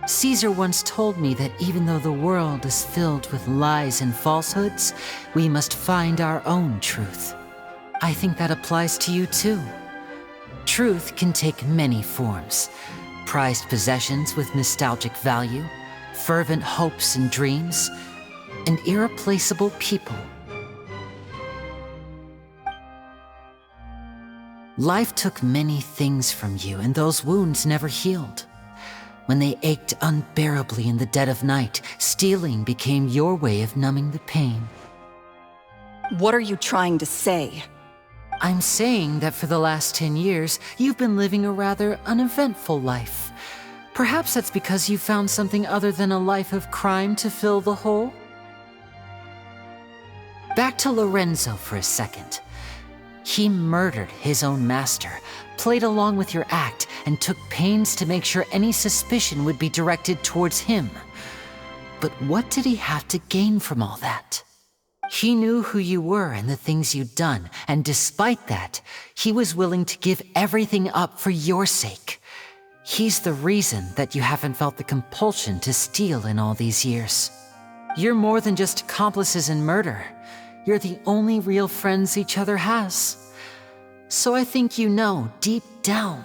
Speaker 5: Caesar once told me that even though the world is filled with lies and falsehoods, we must find our own truth. I think that applies to you too. Truth can take many forms. Prized possessions with nostalgic value, fervent hopes and dreams, and irreplaceable people. Life took many things from you, and those wounds never healed. When they ached unbearably in the dead of night, stealing became your way of numbing the pain.
Speaker 9: What are you trying to say?
Speaker 5: I'm saying that for the last 10 years, you've been living a rather uneventful life. Perhaps that's because you found something other than a life of crime to fill the hole? Back to Lorenzo for a second. He murdered his own master, played along with your act, and took pains to make sure any suspicion would be directed towards him. But what did he have to gain from all that? He knew who you were and the things you'd done, and despite that, he was willing to give everything up for your sake. He's the reason that you haven't felt the compulsion to steal in all these years. You're more than just accomplices in murder. You're the only real friends each other has. So I think you know, deep down,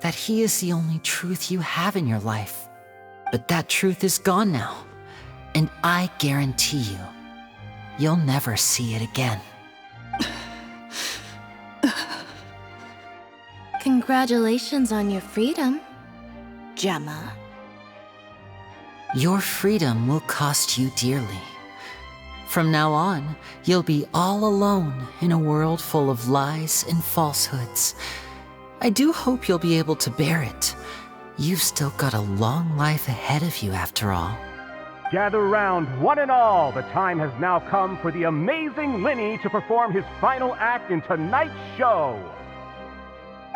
Speaker 5: that he is the only truth you have in your life. But that truth is gone now, and I guarantee you, you'll never see it again.
Speaker 10: Congratulations on your freedom, Gemma.
Speaker 5: Your freedom will cost you dearly. From now on, you'll be all alone in a world full of lies and falsehoods. I do hope you'll be able to bear it. You've still got a long life ahead of you after all.
Speaker 18: Gather round, one and all. The time has now come for the amazing Lyney to perform his final act in tonight's show.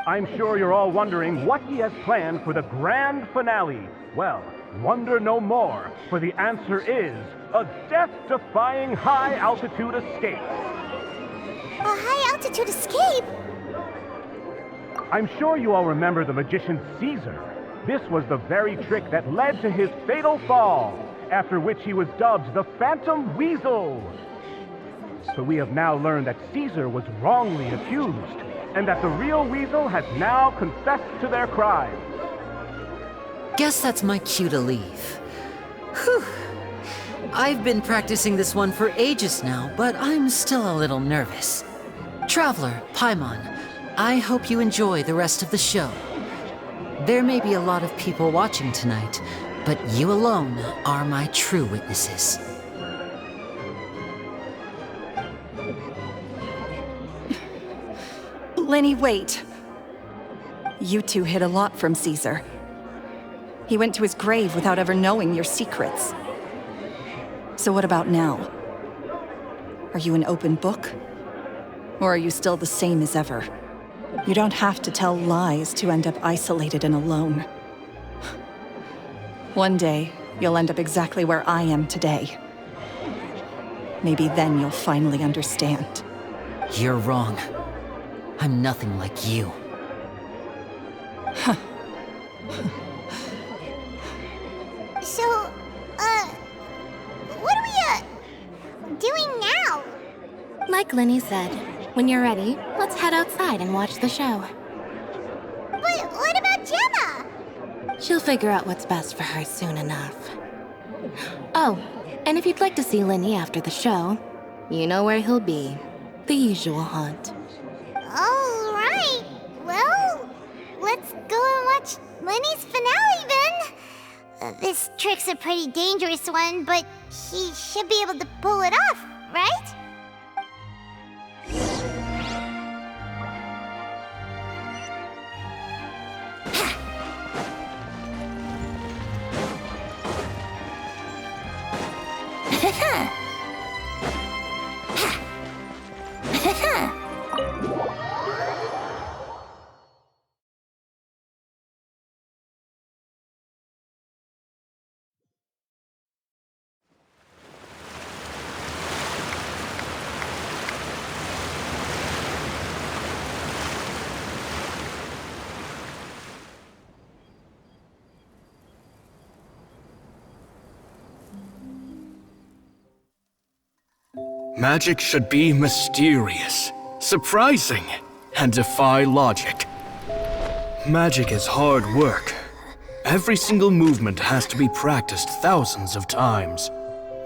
Speaker 18: I'm sure you're all wondering what he has planned for the grand finale. Well, wonder no more, for the answer is a death-defying high-altitude escape.
Speaker 3: A high-altitude escape?
Speaker 18: I'm sure you all remember the magician Caesar. This was the very trick that led to his fatal fall, after which he was dubbed the Phantom Weasel. But we have now learned that Caesar was wrongly accused, and that the real Weasel has now confessed to their crimes.
Speaker 5: Guess that's my cue to leave. Whew. I've been practicing this one for ages now, but I'm still a little nervous. Traveler, Paimon, I hope you enjoy the rest of the show. There may be a lot of people watching tonight, but you alone are my true witnesses.
Speaker 9: Lyney, wait. You two hid a lot from Caesar. He went to his grave without ever knowing your secrets. So what about now? Are you an open book? Or are you still the same as ever? You don't have to tell lies to end up isolated and alone. One day, you'll end up exactly where I am today. Maybe then you'll finally understand.
Speaker 5: You're wrong. I'm nothing like you.
Speaker 3: So, what are we, doing now?
Speaker 10: Like Lyney said, when you're ready, let's head outside and watch the show.
Speaker 3: But what about Gemma?
Speaker 10: She'll figure out what's best for her soon enough. Oh, and if you'd like to see Lyney after the show, you know where he'll be. The usual haunt.
Speaker 3: All right. Well, let's go and watch Lyney's finale then. This trick's a pretty dangerous one, but he should be able to pull it off, right?
Speaker 14: Magic should be mysterious, surprising, and defy logic. Magic is hard work. Every single movement has to be practiced thousands of times.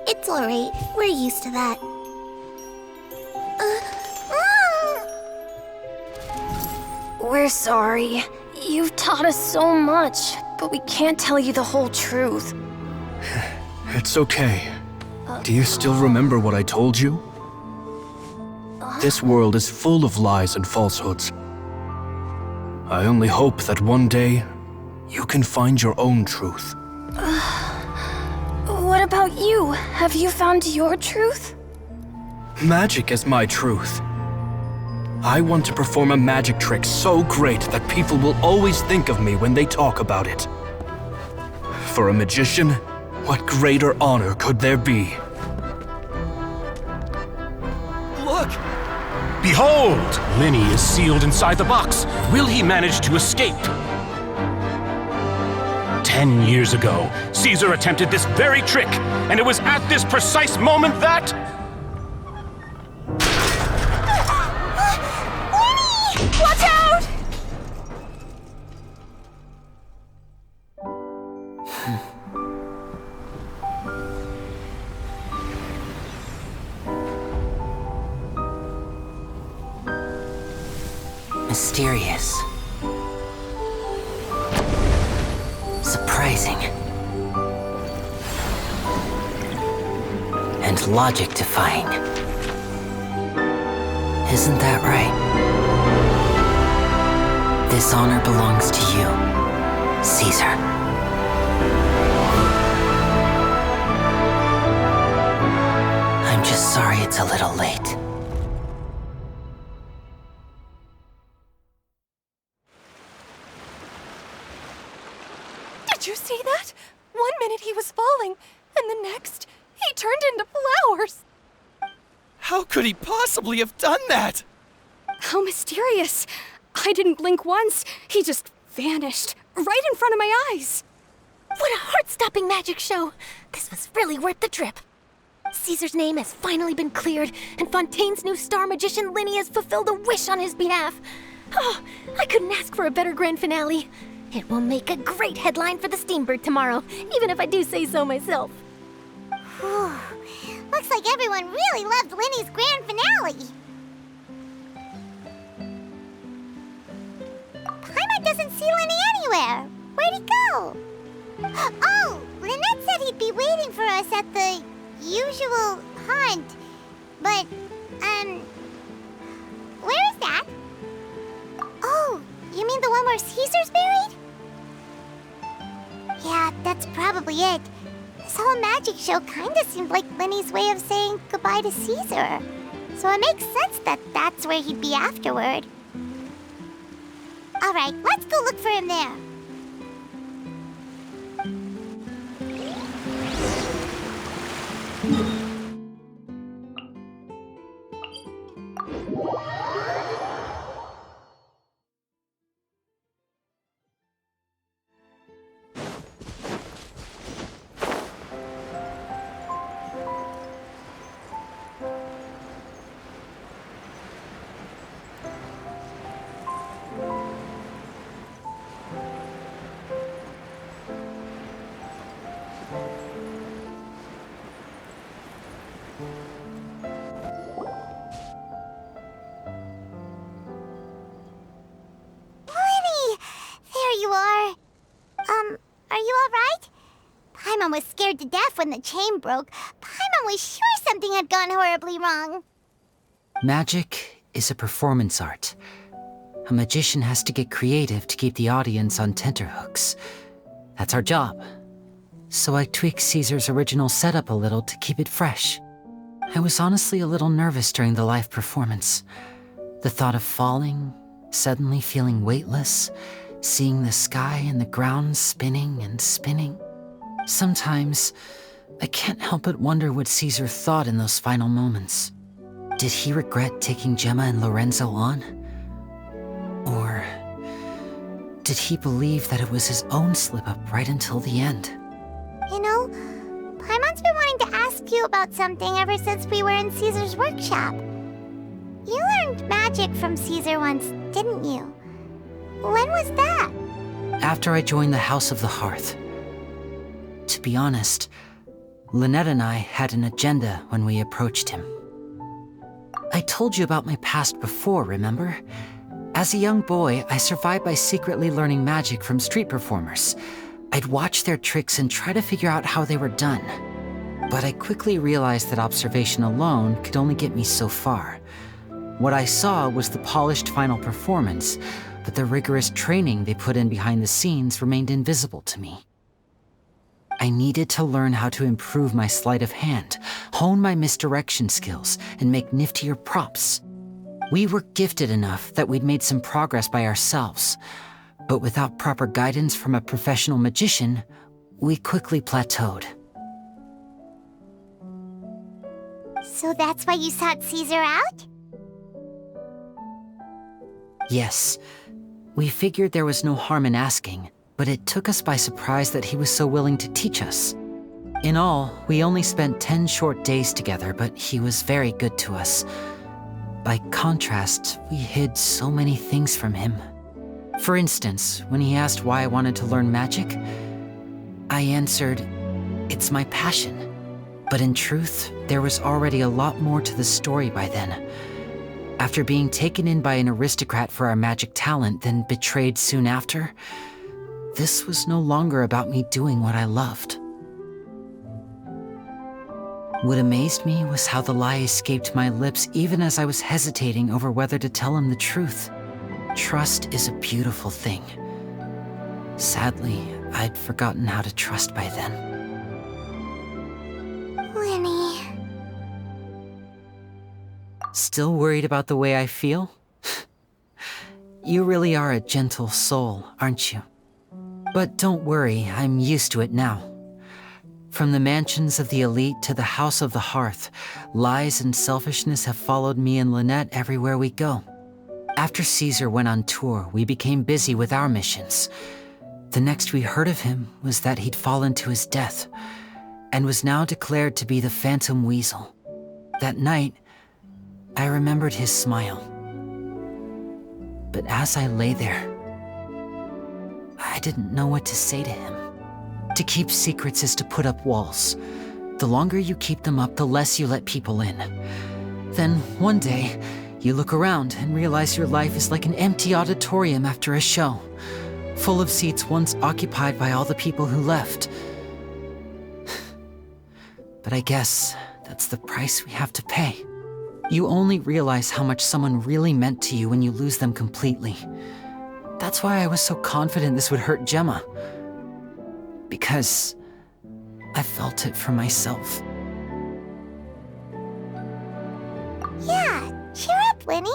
Speaker 3: It's alright. We're used to that.
Speaker 4: We're sorry. You've taught us so much, but we can't tell you the whole truth.
Speaker 14: It's okay. Do you still remember what I told you? This world is full of lies and falsehoods. I only hope that one day, you can find your own truth.
Speaker 4: What about you? Have you found your truth?
Speaker 14: Magic is my truth. I want to perform a magic trick so great that people will always think of me when they talk about it. For a magician, what greater honor could there be?
Speaker 18: Look! Behold! Lyney is sealed inside the box. Will he manage to escape? 10 years ago, Caesar attempted this very trick, and it was at this precise moment that...
Speaker 4: Lyney! Watch out!
Speaker 5: Mysterious. Surprising. And logic-defying. Isn't that right? This honor belongs to you. Caesar. I'm just sorry it's a little late.
Speaker 16: Did you see that? 1 minute he was falling, and the next, he turned into flowers.
Speaker 19: How could he possibly have done that?
Speaker 4: How mysterious. I didn't blink once. He just vanished, right in front of my eyes.
Speaker 1: What a heart-stopping magic show! This was really worth the trip. Caesar's name has finally been cleared, and Fontaine's new star magician Lyney has fulfilled a wish on his behalf. Oh, I couldn't ask for a better grand finale. It will make a great headline for the Steambird tomorrow, even if I do say so myself.
Speaker 3: Whew. Looks like everyone really loved Lyney's grand finale. Paimon doesn't see Lyney anywhere. Where'd he go? Oh, Lynette said he'd be waiting for us at the usual haunt. But, where is that? Oh, you mean the one where Caesar's buried? Yeah, that's probably it. This whole magic show kinda seemed like Lyney's way of saying goodbye to Caesar. So it makes sense that that's where he'd be afterward. Alright, let's go look for him there. Are you alright? Paimon was scared to death when the chain broke. Paimon was sure something had gone horribly wrong.
Speaker 5: Magic is a performance art. A magician has to get creative to keep the audience on tenterhooks. That's our job. So I tweaked Caesar's original setup a little to keep it fresh. I was honestly a little nervous during the live performance. The thought of falling, suddenly feeling weightless, seeing the sky and the ground spinning and spinning. Sometimes, I can't help but wonder what Caesar thought in those final moments. Did he regret taking Gemma and Lorenzo on? Or did he believe that it was his own slip-up right until the end?
Speaker 3: You know, Paimon's been wanting to ask you about something ever since we were in Caesar's workshop. You learned magic from Caesar once, didn't you? When was that?
Speaker 5: After I joined the House of the Hearth. To be honest, Lynette and I had an agenda when we approached him. I told you about my past before, remember? As a young boy, I survived by secretly learning magic from street performers. I'd watch their tricks and try to figure out how they were done. But I quickly realized that observation alone could only get me so far. What I saw was the polished final performance, but the rigorous training they put in behind the scenes remained invisible to me. I needed to learn how to improve my sleight of hand, hone my misdirection skills, and make niftier props. We were gifted enough that we'd made some progress by ourselves, but without proper guidance from a professional magician, we quickly plateaued.
Speaker 3: So that's why you sought Caesar out?
Speaker 5: Yes. We figured there was no harm in asking, but it took us by surprise that he was so willing to teach us. In all, we only spent 10 short days together, but he was very good to us. By contrast, we hid so many things from him. For instance, when he asked why I wanted to learn magic, I answered, "It's my passion." But in truth, there was already a lot more to the story by then. After being taken in by an aristocrat for our magic talent, then betrayed soon after, this was no longer about me doing what I loved. What amazed me was how the lie escaped my lips even as I was hesitating over whether to tell him the truth. Trust is a beautiful thing. Sadly, I'd forgotten how to trust by then.
Speaker 3: Lyney.
Speaker 5: Still worried about the way I feel? You really are a gentle soul, aren't you? But don't worry, I'm used to it now. From the mansions of the elite to the house of the hearth, lies and selfishness have followed me and Lynette everywhere we go. After Caesar went on tour, we became busy with our missions. The next we heard of him was that he'd fallen to his death, and was now declared to be the Phantom Weasel. That night, I remembered his smile. But as I lay there, I didn't know what to say to him. To keep secrets is to put up walls. The longer you keep them up, the less you let people in. Then, one day, you look around and realize your life is like an empty auditorium after a show, full of seats once occupied by all the people who left. But I guess that's the price we have to pay. You only realize how much someone really meant to you when you lose them completely. That's why I was so confident this would hurt Gemma. Because I felt it for myself.
Speaker 3: Yeah, cheer up, Lyney.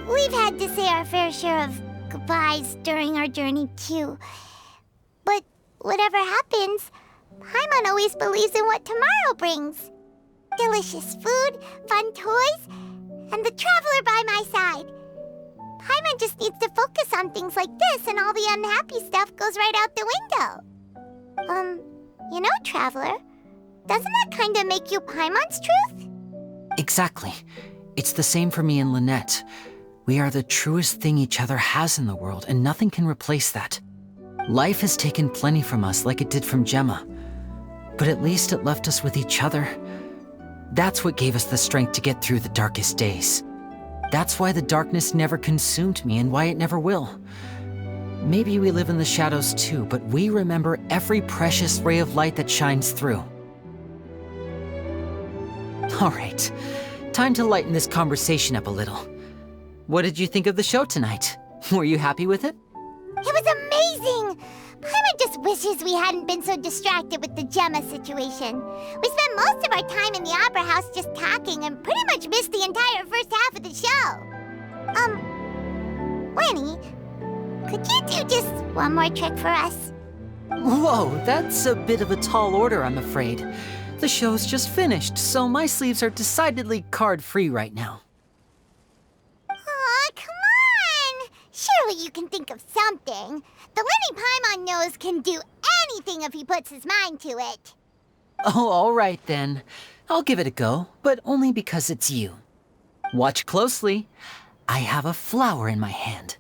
Speaker 3: We've had to say our fair share of goodbyes during our journey, too. But whatever happens, Paimon always believes in what tomorrow brings. Delicious food, fun toys, and the traveler by my side. Paimon just needs to focus on things like this, and all the unhappy stuff goes right out the window. You know, Traveler, doesn't that kind of make you Paimon's truth?
Speaker 5: Exactly. It's the same for me and Lynette. We are the truest thing each other has in the world, and nothing can replace that. Life has taken plenty from us, like it did from Gemma. But at least it left us with each other. That's what gave us the strength to get through the darkest days. That's why the darkness never consumed me, and why it never will. Maybe we live in the shadows too, but we remember every precious ray of light that shines through. All right, time to lighten this conversation up a little. What did you think of the show tonight? Were you happy with it?
Speaker 3: It was amazing! Paimon just wishes we hadn't been so distracted with the Gemma situation. We spent most of our time in the Opera House just talking and pretty much missed the entire first half of the show. Lyney, could you do just one more trick for us?
Speaker 5: Whoa, that's a bit of a tall order, I'm afraid. The show's just finished, so my sleeves are decidedly card-free right now.
Speaker 3: Aw, come on! Surely you can think of something. The Lyney Paimon knows can do anything if he puts his mind to it.
Speaker 5: Oh, all right then. I'll give it a go, but only because it's you. Watch closely. I have a flower in my hand.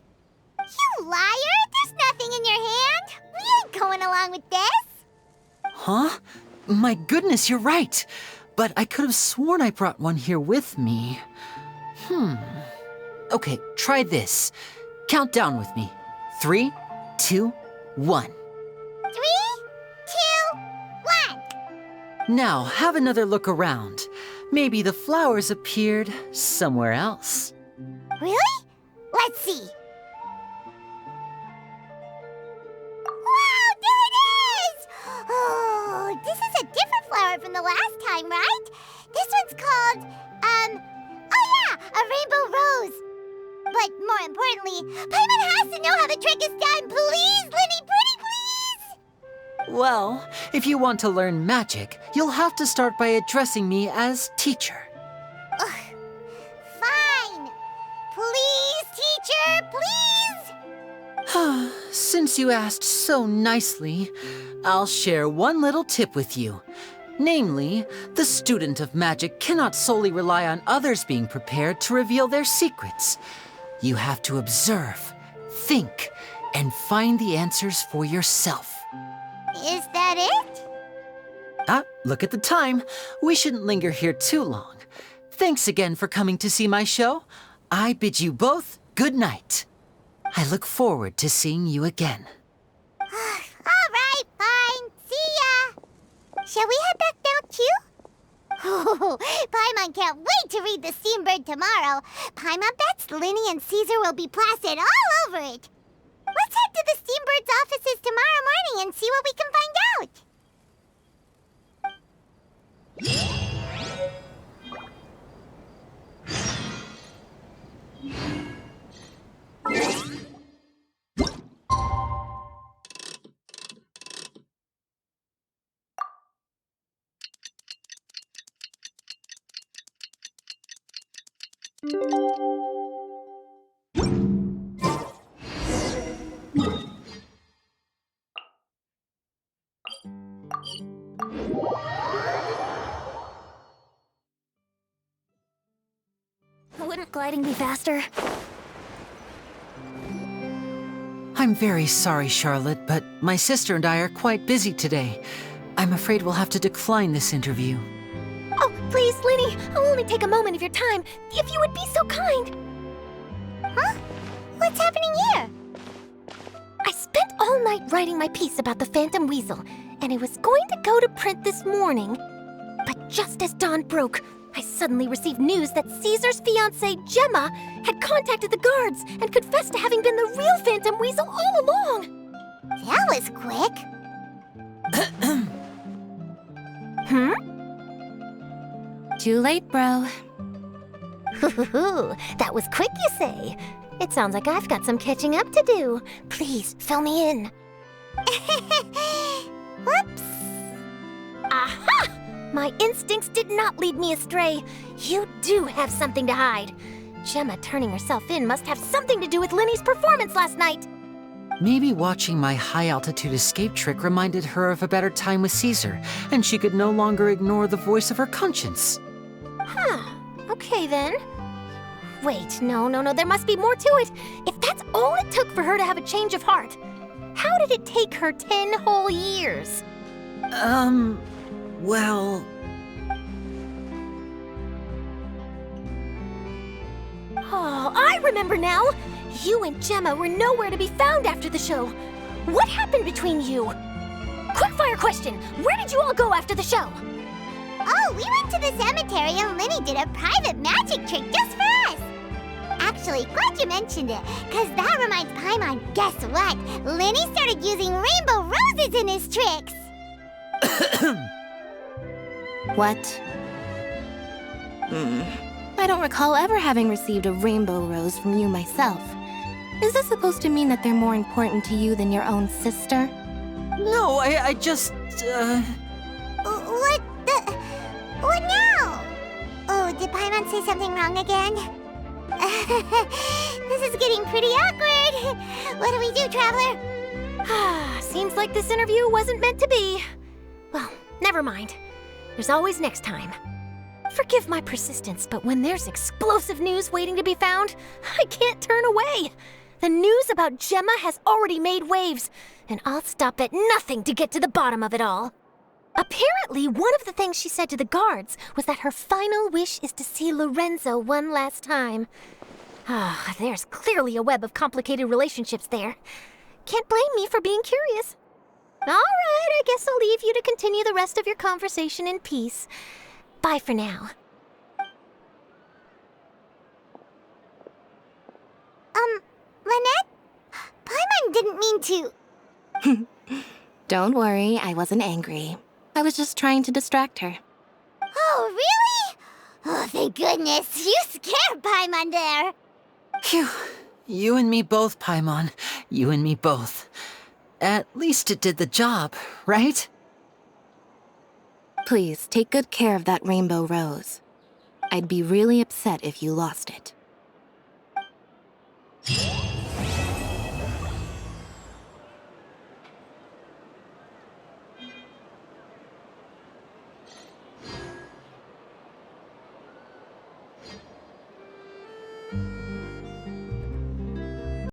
Speaker 3: You liar! There's nothing in your hand! We ain't going along with this!
Speaker 5: Huh? My goodness, you're right. But I could have sworn I brought one here with me. Okay, try this. Count down with me. 3, 2, 1.
Speaker 3: 3, 2, 1.
Speaker 5: Now, have another look around. Maybe the flowers appeared somewhere else.
Speaker 3: Really? Let's see. Wow, there it is! Oh, this is a different flower from the last time, right? This one's called, oh yeah, a rainbow rose. But more importantly, Paimon has to know how the trick is done. Please, Lyney, pretty please!
Speaker 5: Well, if you want to learn magic, you'll have to start by addressing me as teacher.
Speaker 3: Ugh. Fine. Please, teacher, please!
Speaker 5: Since you asked so nicely, I'll share one little tip with you. Namely, the student of magic cannot solely rely on others being prepared to reveal their secrets. You have to observe, think, and find the answers for yourself.
Speaker 3: Is that it?
Speaker 5: Look at the time. We shouldn't linger here too long. Thanks again for coming to see my show. I bid you both good night. I look forward to seeing you again.
Speaker 3: All right, fine. See ya. Shall we head back now, too? Oh, Paimon can't wait to read The Steambird tomorrow. Paimon bets Lyney and Caesar will be plastered all over it. to the Steambird's offices tomorrow morning and see what we can find out.
Speaker 1: Wouldn't gliding be faster?
Speaker 5: I'm very sorry, Charlotte, but my sister and I are quite busy today. I'm afraid we'll have to decline this interview.
Speaker 1: Oh, please, Lyney, I'll only take a moment of your time, if you would be so kind.
Speaker 3: Huh? What's happening here?
Speaker 1: I spent all night writing my piece about the Phantom Weasel, and it was going to go to print this morning. But just as dawn broke, I suddenly received news that Caesar's fiancée, Gemma, had contacted the guards and confessed to having been the real Phantom Weasel all along.
Speaker 3: That was quick.
Speaker 10: Too late, bro.
Speaker 1: That was quick, you say? It sounds like I've got some catching up to do. Please, fill me in.
Speaker 3: Whoops.
Speaker 1: Aha! My instincts did not lead me astray. You do have something to hide. Gemma turning herself in must have something to do with Lyney's performance last night.
Speaker 5: Maybe watching my high-altitude escape trick reminded her of a better time with Caesar, and she could no longer ignore the voice of her conscience.
Speaker 1: Huh. Okay, then. Wait, no, there must be more to it. If that's all it took for her to have a change of heart, how did it take her 10 whole years?
Speaker 5: Well...
Speaker 1: Oh, I remember now! You and Gemma were nowhere to be found after the show. What happened between you? Quickfire question! Where did you all go after the show?
Speaker 3: Oh, we went to the cemetery and Lyney did a private magic trick just for us. Actually, glad you mentioned it, because that reminds Paimon, guess what? Lyney started using rainbow roses in his tricks.
Speaker 10: What? I don't recall ever having received a rainbow rose from you myself. Is this supposed to mean that they're more important to you than your own sister?
Speaker 5: No, I just,
Speaker 3: What now? Oh, did Paimon say something wrong again? This is getting pretty awkward. What do we do, Traveler?
Speaker 1: Seems like this interview wasn't meant to be. Well, never mind. There's always next time. Forgive my persistence, but when there's explosive news waiting to be found, I can't turn away. The news about Gemma has already made waves, and I'll stop at nothing to get to the bottom of it all. Apparently, one of the things she said to the guards was that her final wish is to see Lorenzo one last time. There's clearly a web of complicated relationships there. Can't blame me for being curious. All right, I guess I'll leave you to continue the rest of your conversation in peace. Bye for now.
Speaker 3: Lynette? Paimon didn't mean to...
Speaker 10: Don't worry, I wasn't angry. I was just trying to distract her.
Speaker 3: Oh, really? Oh, thank goodness. You scared Paimon there.
Speaker 5: Phew. You and me both, Paimon. You and me both. At least it did the job, right?
Speaker 10: Please, take good care of that rainbow rose. I'd be really upset if you lost it.